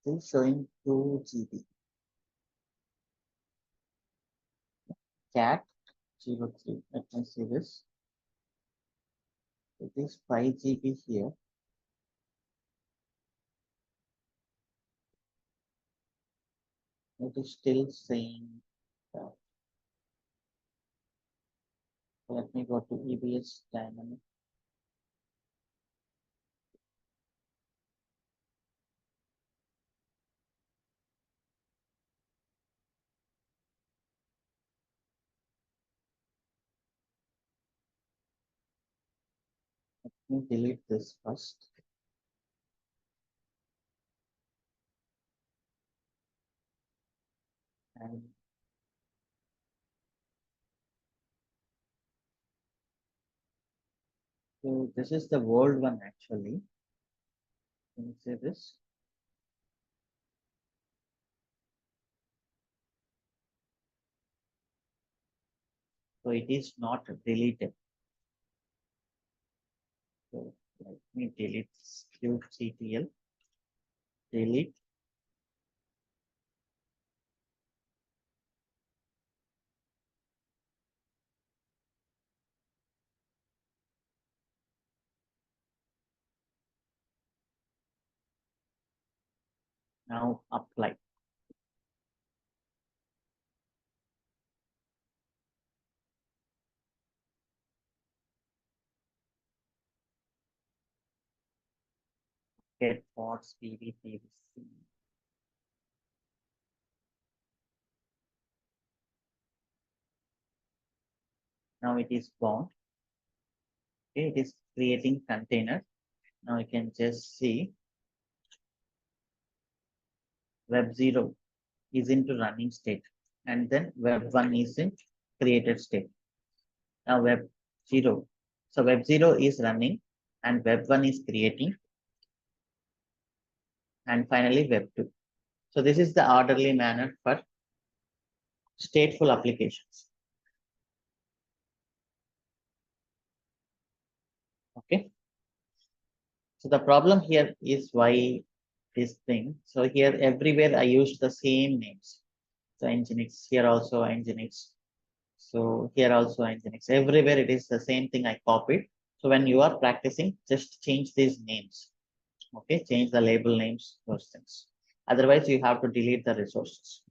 Speaker 1: still showing 2 GB. Cat 03. Let me see this. It is 5 GB here. It is still saying that. Let me go to EBS dynamic. Let me delete this first. And so this is the old one actually. Can you see this? So it is not deleted. So let me delete this kubectl, delete. Now apply. Get ports pv. Now it is bound. Okay, it is creating container. Now you can just see web 0 is into running state, and then web 1 is in created state. Now web 0. So web 0 is running and web 1 is creating, and finally web 2. So this is the orderly manner for stateful applications. Okay. So the problem here is why this thing. So here everywhere I used the same names. So Nginx, here also Nginx. So here also Nginx. Everywhere it is the same thing I copied. So when you are practicing, just change these names. Okay, change the label names, those things. Otherwise, you have to delete the resources.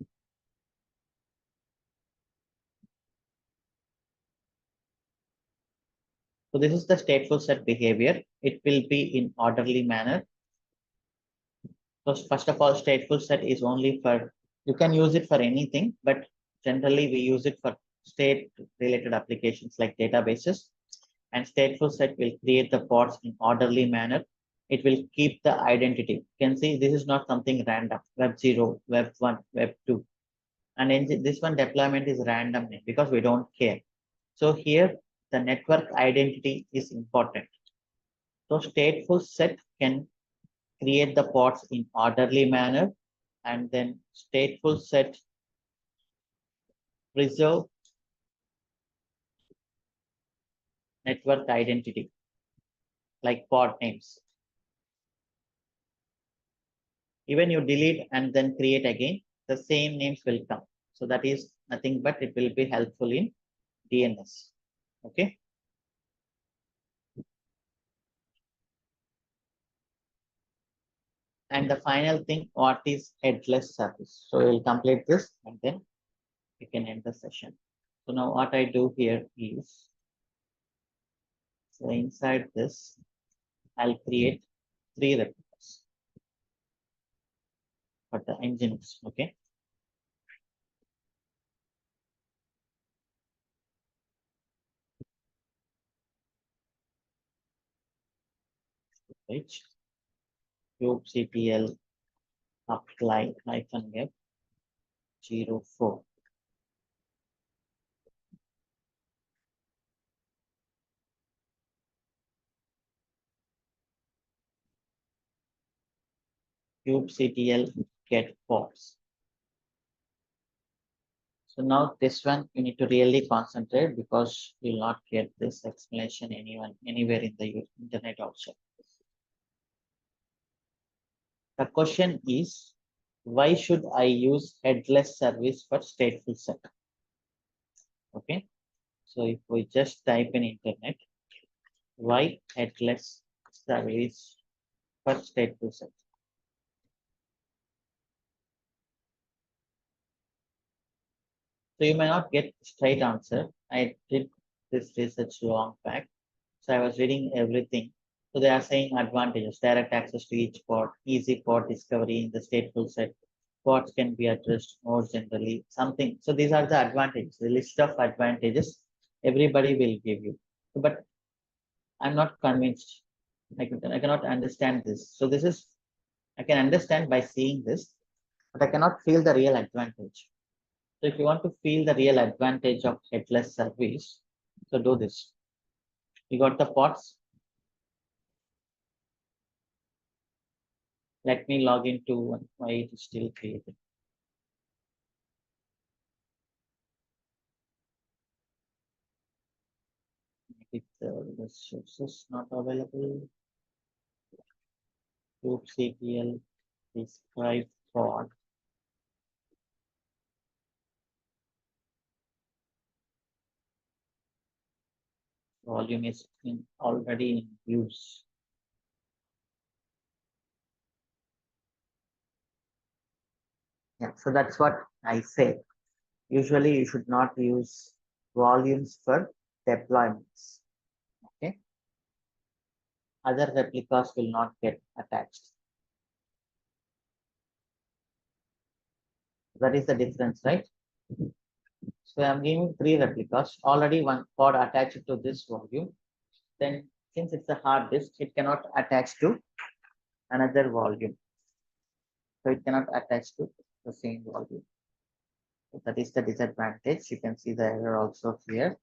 Speaker 1: So this is the stateful set behavior. It will be in orderly manner. So first of all, stateful set is only for, you can use it for anything, but generally we use it for state related applications like databases. And stateful set will create the pods in orderly manner. It will keep the identity. You can see this is not something random. Web 0, web 1, web 2. And this one deployment is random because we don't care. So here the network identity is important. So stateful set can create the pods in orderly manner, and then stateful set preserve network identity like pod names. Even you delete and then create again, the same names will come. So that is nothing but it will be helpful in DNS. Okay. And the final thing, what is headless service? So we'll complete this and then we can end the session. So now what I do here is, so inside this, I'll create 3 replicas for the engines. Okay. Which kubectl apply -web 04. kubectl get ports. So now this one you need to really concentrate because you will not get this explanation anywhere in the internet also. The question is, why should I use headless service for stateful set? Okay. So if we just type in internet, why headless service for stateful set? So you may not get straight answer. I did this research long back. So I was reading everything. So they are saying advantages, direct access to each pod, easy pod discovery in the stateful set. Pods can be addressed more generally, something. So these are the advantages, the list of advantages everybody will give you. But I'm not convinced. I cannot understand this. So this is, I can understand by seeing this, but I cannot feel the real advantage. So if you want to feel the real advantage of headless service, so do this. You got the pods. Let me log into why it is still created. Maybe the resources not available. kubectl describe pod. Volume is already in use. Yeah, so that's what I say. Usually you should not use volumes for deployments. Okay. Other replicas will not get attached. That is the difference, right? So I'm giving 3 replicas. Already one pod attached to this volume. Then since it's a hard disk, it cannot attach to another volume. So it cannot attach to the same volume. So that is the disadvantage. You can see the error also here.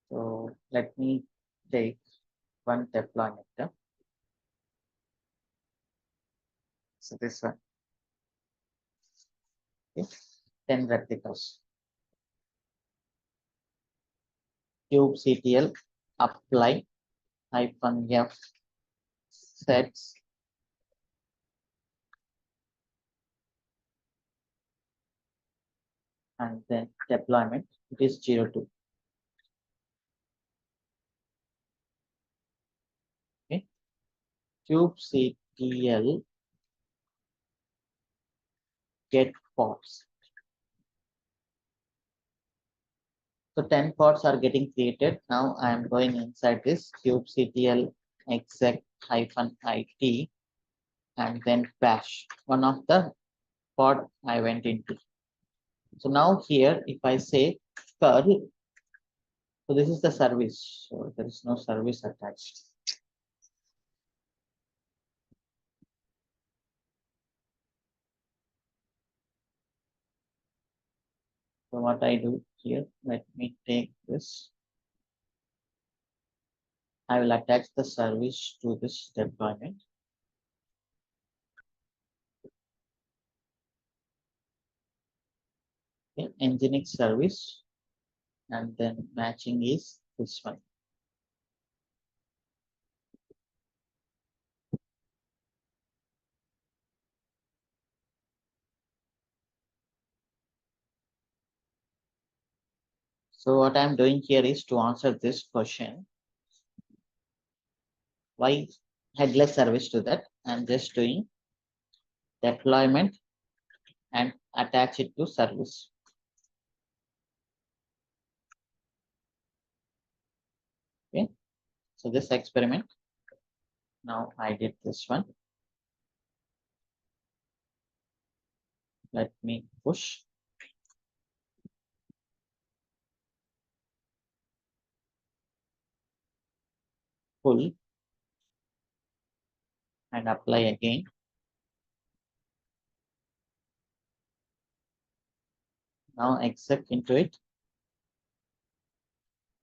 Speaker 1: So let me take one deployment. So this one. Okay. 10 replicas. kubectl apply -f sets and then deployment. It is 02. Okay. kubectl get pods. So 10 pods are getting created. Now I am going inside this kubectl exec-it and then bash. One of the pod I went into. So now here, if I say curl, so this is the service. So there is no service attached. So what I do here, let me take this. I will attach the service to this deployment. Okay, Nginx service, and then matching is this one. So what I'm doing here is to answer this question. Why headless service to that? I'm just doing deployment and attach it to service. Okay. So this experiment. Now I did this one. Let me push. Pull and apply again. Now exec into it.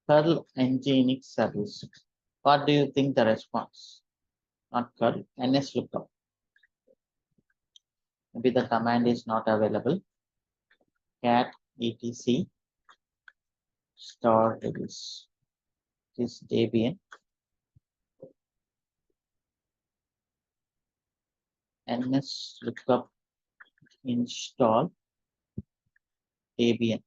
Speaker 1: Curl Nginx service. What do you think the response? Not curl, ns lookup. Maybe the command is not available. Cat etc star this Debian ns lookup install Debian.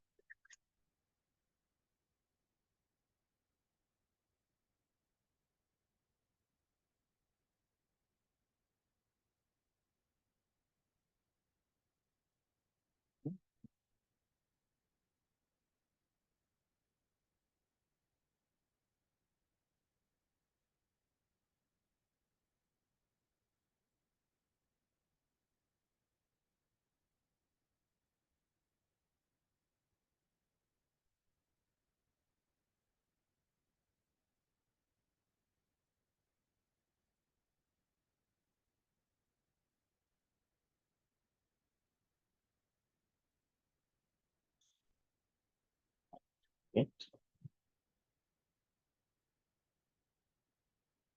Speaker 1: Okay.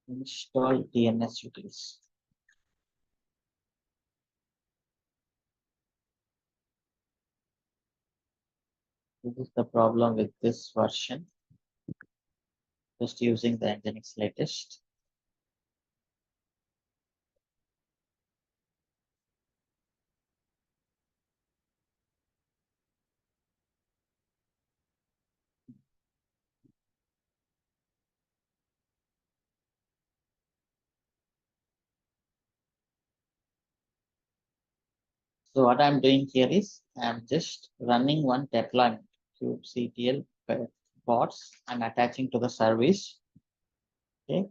Speaker 1: Install DNS utils. This is the problem with this version. Just using the Nginx latest. So what I'm doing here is I'm just running one deployment kubectl pods and attaching to the service. Okay,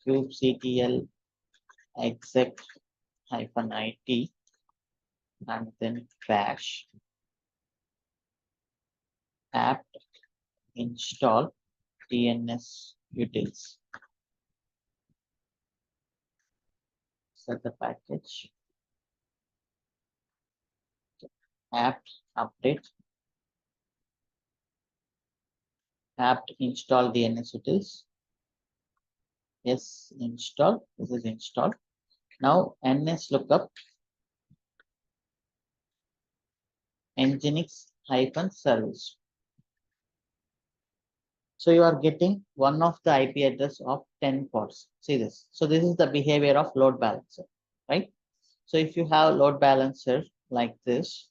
Speaker 1: kubectl exec -it and then bash apt install DNS utils. Set the package apt update apt install DNS utils. Yes, install. This is installed. Now ns lookup nginx service. So you are getting one of the IP address of 10 ports. See this. So this is the behavior of load balancer, right? So if you have load balancer like this,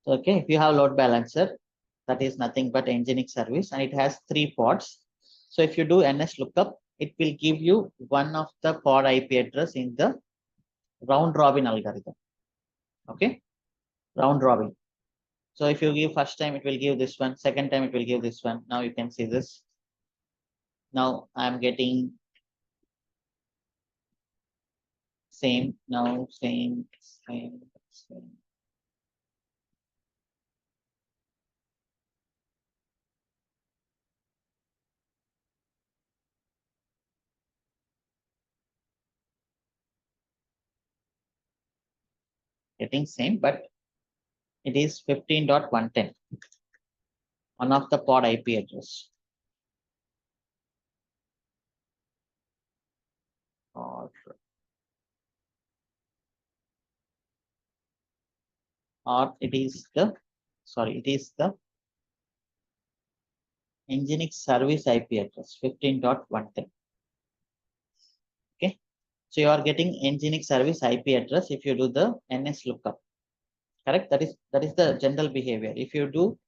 Speaker 1: okay, if you have load balancer, that is nothing but Nginx service and it has 3 ports. So if you do ns lookup, it will give you one of the pod IP address in the round robin algorithm. Okay, round robin. So if you give first time, it will give this one. Second time, it will give this one. Now you can see this. Now I'm getting same. Now same. Getting same, but it is 15.110. One of the pod IP address. Or it is the, sorry, it is the Nginx service IP address 15.110. Okay, so you are getting Nginx service IP address if you do the ns lookup. Correct? That is the general behavior. If you do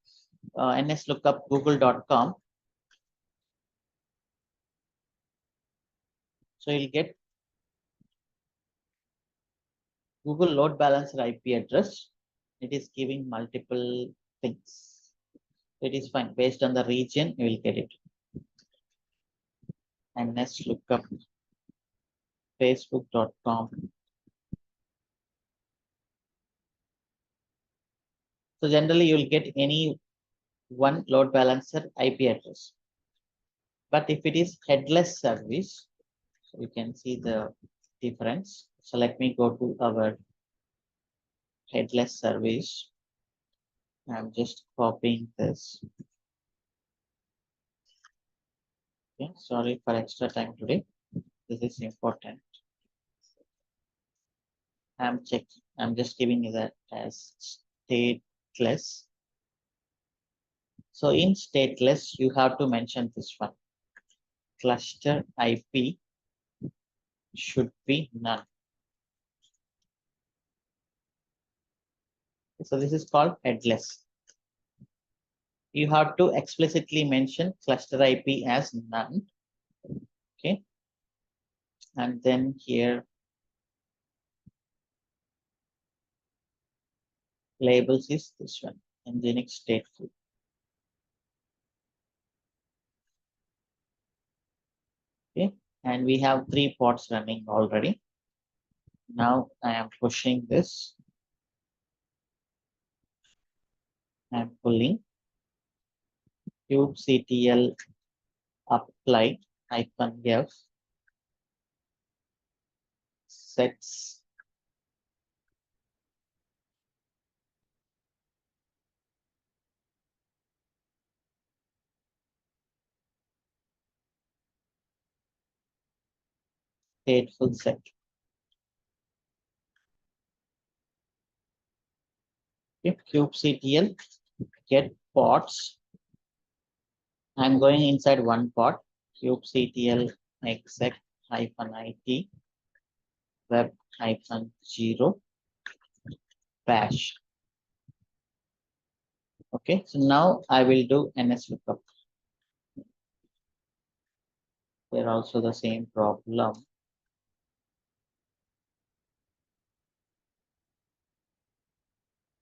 Speaker 1: ns lookup google.com, so you'll get Google load balancer IP address. It is giving multiple things. It is fine. Based on the region, you will get it. ns lookup facebook.com. So generally, you will get any one load balancer IP address. But if it is headless service, so you can see the difference. So let me go to our headless service. I'm just copying this. Okay, sorry for extra time today. This is important. I'm checking. I'm just giving you that as stateless. So in stateless, you have to mention this one. Cluster IP should be none. So this is called headless. You have to explicitly mention cluster IP as none. Okay. And then here labels is this one, Nginx stateful. Okay. And we have 3 pods running already. Now I am pushing this. I'm pulling kubectl apply -f sets stateful set. Okay, kubectl get pods. I'm going inside one pod, kubectl exec -it web -0 bash. Okay, so now I will do ns lookup. They're also the same problem.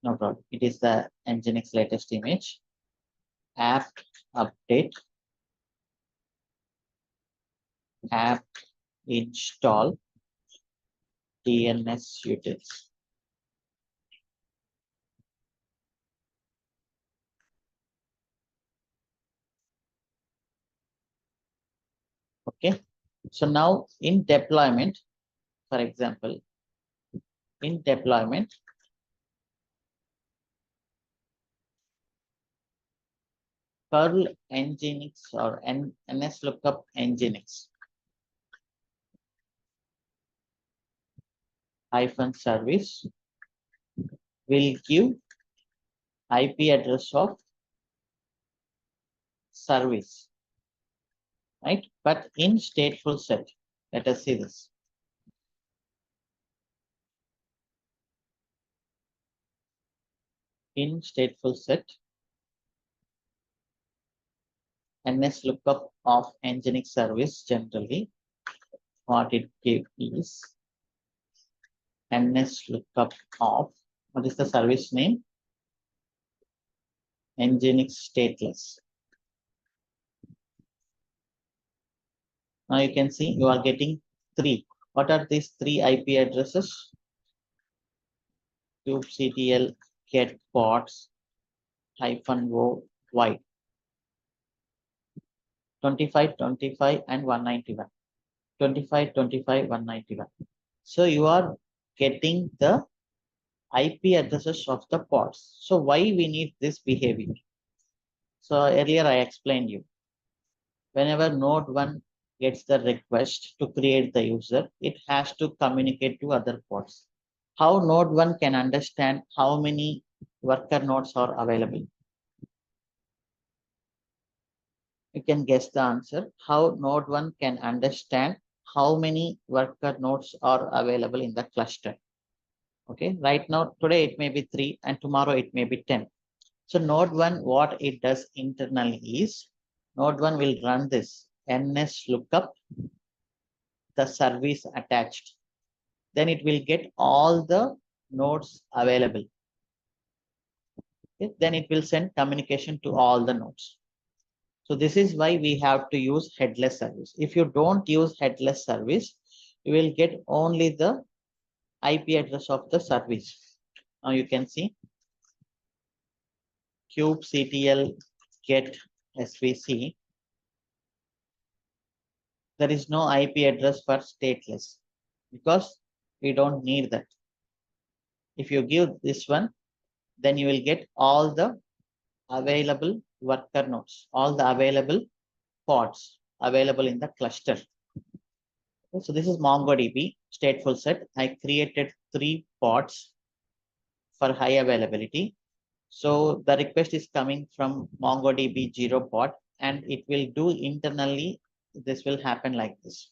Speaker 1: No problem. It is the Nginx latest image. App update, app install, DNS utils. Okay, so now in deployment, for example, in deployment, curl nginx or ns lookup nginx -service will give IP address of service, right? But in stateful set, let us see this. In stateful set, ns lookup of nginx service generally, what it gives is ns lookup of, what is the service name? Nginx stateless. Now you can see you are getting 3. What are these 3 IP addresses? kubectl get pods -o wide 25, 25, and 191. 25, 25, 191. So you are getting the IP addresses of the pods. So why we need this behavior? So earlier I explained you. Whenever node 1 gets the request to create the user, it has to communicate to other pods. How node 1 can understand how many worker nodes are available? You can guess the answer. How node 1 can understand how many worker nodes are available in the cluster. Okay, right now, today it may be 3 and tomorrow it may be 10. So node 1, what it does internally is, node 1 will run this ns lookup, the service attached. Then it will get all the nodes available. Okay? Then it will send communication to all the nodes. So this is why we have to use headless service. If you don't use headless service, you will get only the IP address of the service. Now you can see kubectl get svc. There is no IP address for stateless because we don't need that. If you give this one, then you will get all the available worker nodes, all the available pods available in the cluster. So this is MongoDB stateful set. I created 3 pods for high availability. So the request is coming from MongoDB 0 pod and it will do internally. This will happen like this.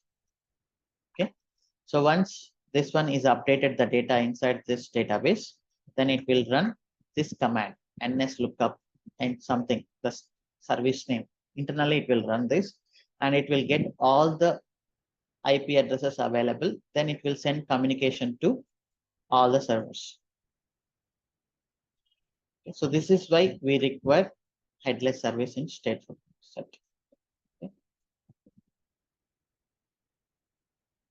Speaker 1: Okay. So once this one is updated the data inside this database, then it will run this command ns lookup and something, the service name. Internally it will run this and it will get all the IP addresses available. Then it will send communication to all the servers. Okay. So this is why we require headless service in stateful set. Okay.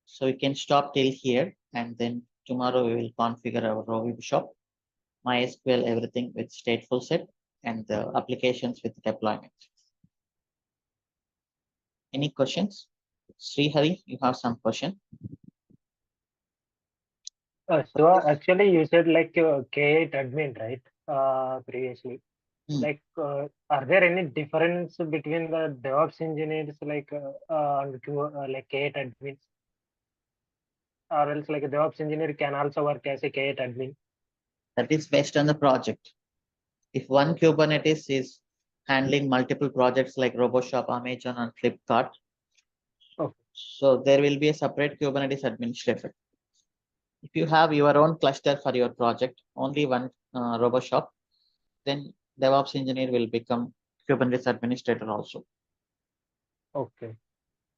Speaker 1: So we can stop till here and then tomorrow we will configure our Rovi shop, MySQL, everything with stateful set and the applications with deployment. Any questions? Srihari, you have some question?
Speaker 4: So actually you said like K8 admin, right? Previously. Like, are there any difference between the DevOps engineers and like K8 admins? Or else like a DevOps engineer can also work as a K8 admin?
Speaker 1: That is based on the project. If one Kubernetes is handling multiple projects like RoboShop, Amazon, and Flipkart,
Speaker 4: Okay.
Speaker 1: so there will be a separate Kubernetes administrator. If you have your own cluster for your project, only one RoboShop, then DevOps engineer will become Kubernetes administrator also.
Speaker 4: Okay.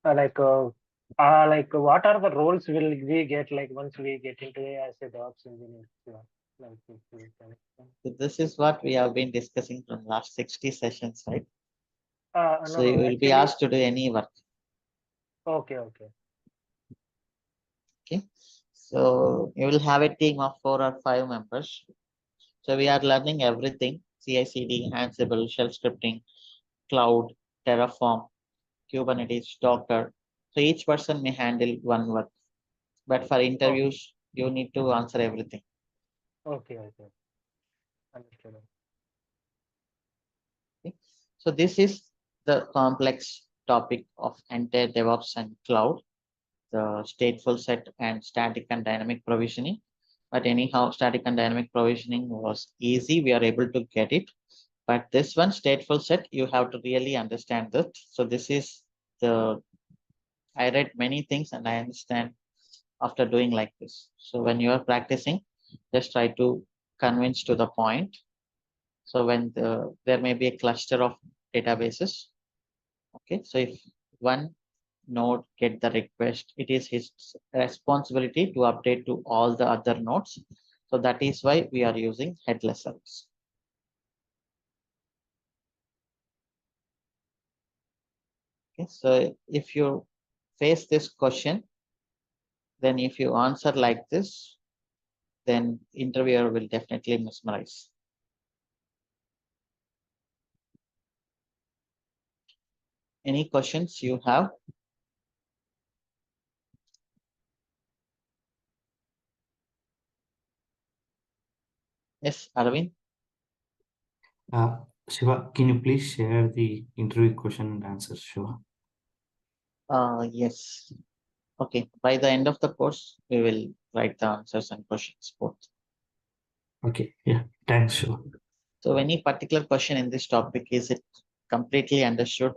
Speaker 4: Like what are the roles will we get like once we get into as a DevOps engineer? Yeah, like if you can explain.
Speaker 1: So this is what we have been discussing from last 60 sessions, right?
Speaker 4: No,
Speaker 1: So you
Speaker 4: no,
Speaker 1: will be
Speaker 4: actually,
Speaker 1: asked to do any work.
Speaker 4: okay, okay.
Speaker 1: Okay. So you will have a team of 4 or 5 members. So we are learning everything: CI/CD, Ansible, shell scripting, cloud, Terraform, Kubernetes, Docker. So each person may handle one work, but for interviews, you need to answer everything.
Speaker 4: Okay, okay. Understood.
Speaker 1: Okay. So this is the complex topic of entire DevOps and cloud, the stateful set and static and dynamic provisioning. But anyhow, static and dynamic provisioning was easy. We are able to get it. But this one, stateful set, you have to really understand that. So this is the, I read many things and I understand after doing like this. So when you are practicing, just try to convince to the point. So when there may be a cluster of databases. Okay, so if one node get the request, it is his responsibility to update to all the other nodes. So that is why we are using headless service. Okay, so if you face this question, then if you answer like this, then interviewer will definitely mesmerize. Any questions you have? Yes, Arvind?
Speaker 2: Shiva, can you please share the interview question and answers, Shiva?
Speaker 1: Yes. Okay, by the end of the course, we will write the answers and questions both.
Speaker 2: Okay, yeah, thanks, Shiva.
Speaker 1: So any particular question in this topic, is it completely understood?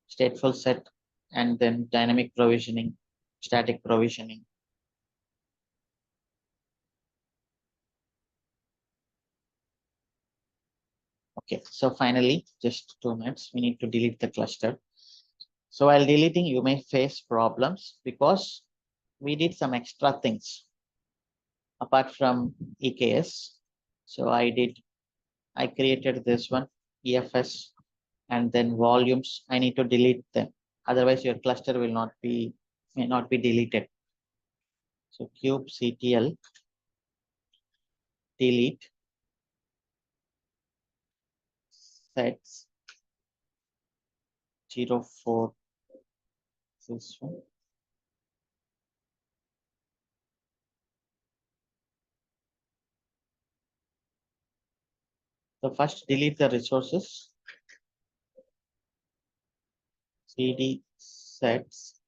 Speaker 1: Stateful set and then dynamic provisioning, static provisioning. Okay, so finally, just 2 minutes, we need to delete the cluster. So while deleting, you may face problems because we did some extra things apart from EKS. So I created this one, EFS, and then volumes. I need to delete them. Otherwise, your cluster may not be deleted. So kubectl delete sets 04, this one. So first delete the resources. cd sets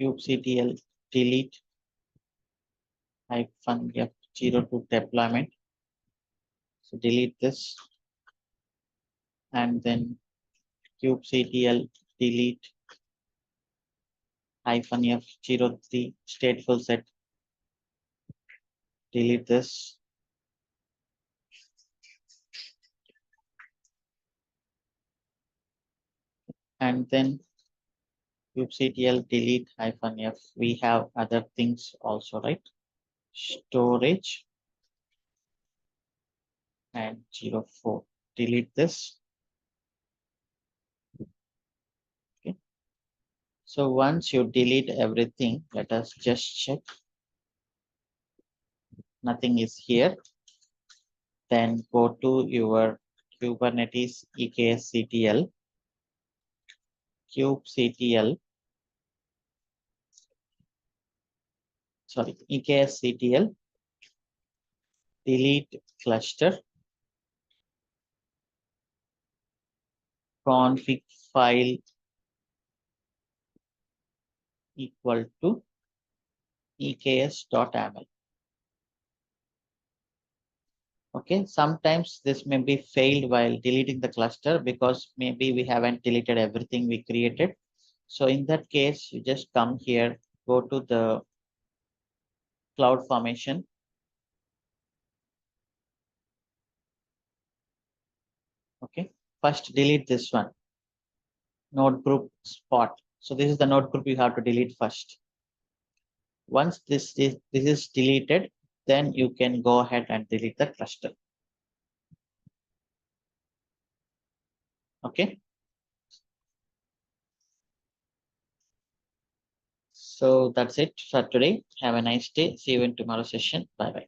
Speaker 1: kubectl delete -f02 deployment. So delete this and then kubectl delete -f03 stateful set. Delete this. And then kubectl delete -f. We have other things also, right? Storage and 04. Delete this. Okay. So once you delete everything, let us just check. Nothing is here. Then go to your Kubernetes EKSCTL, kubectl, sorry, EKSCTL, delete cluster, config file equal to eks.yaml. Okay, sometimes this may be failed while deleting the cluster because maybe we haven't deleted everything we created. So in that case, you just come here, go to the cloud formation. Okay, first delete this one, node group spot. So this is the node group you have to delete first. Once this is deleted, then you can go ahead and delete the cluster. Okay. So that's it for today. Have a nice day. See you in tomorrow's session. Bye bye.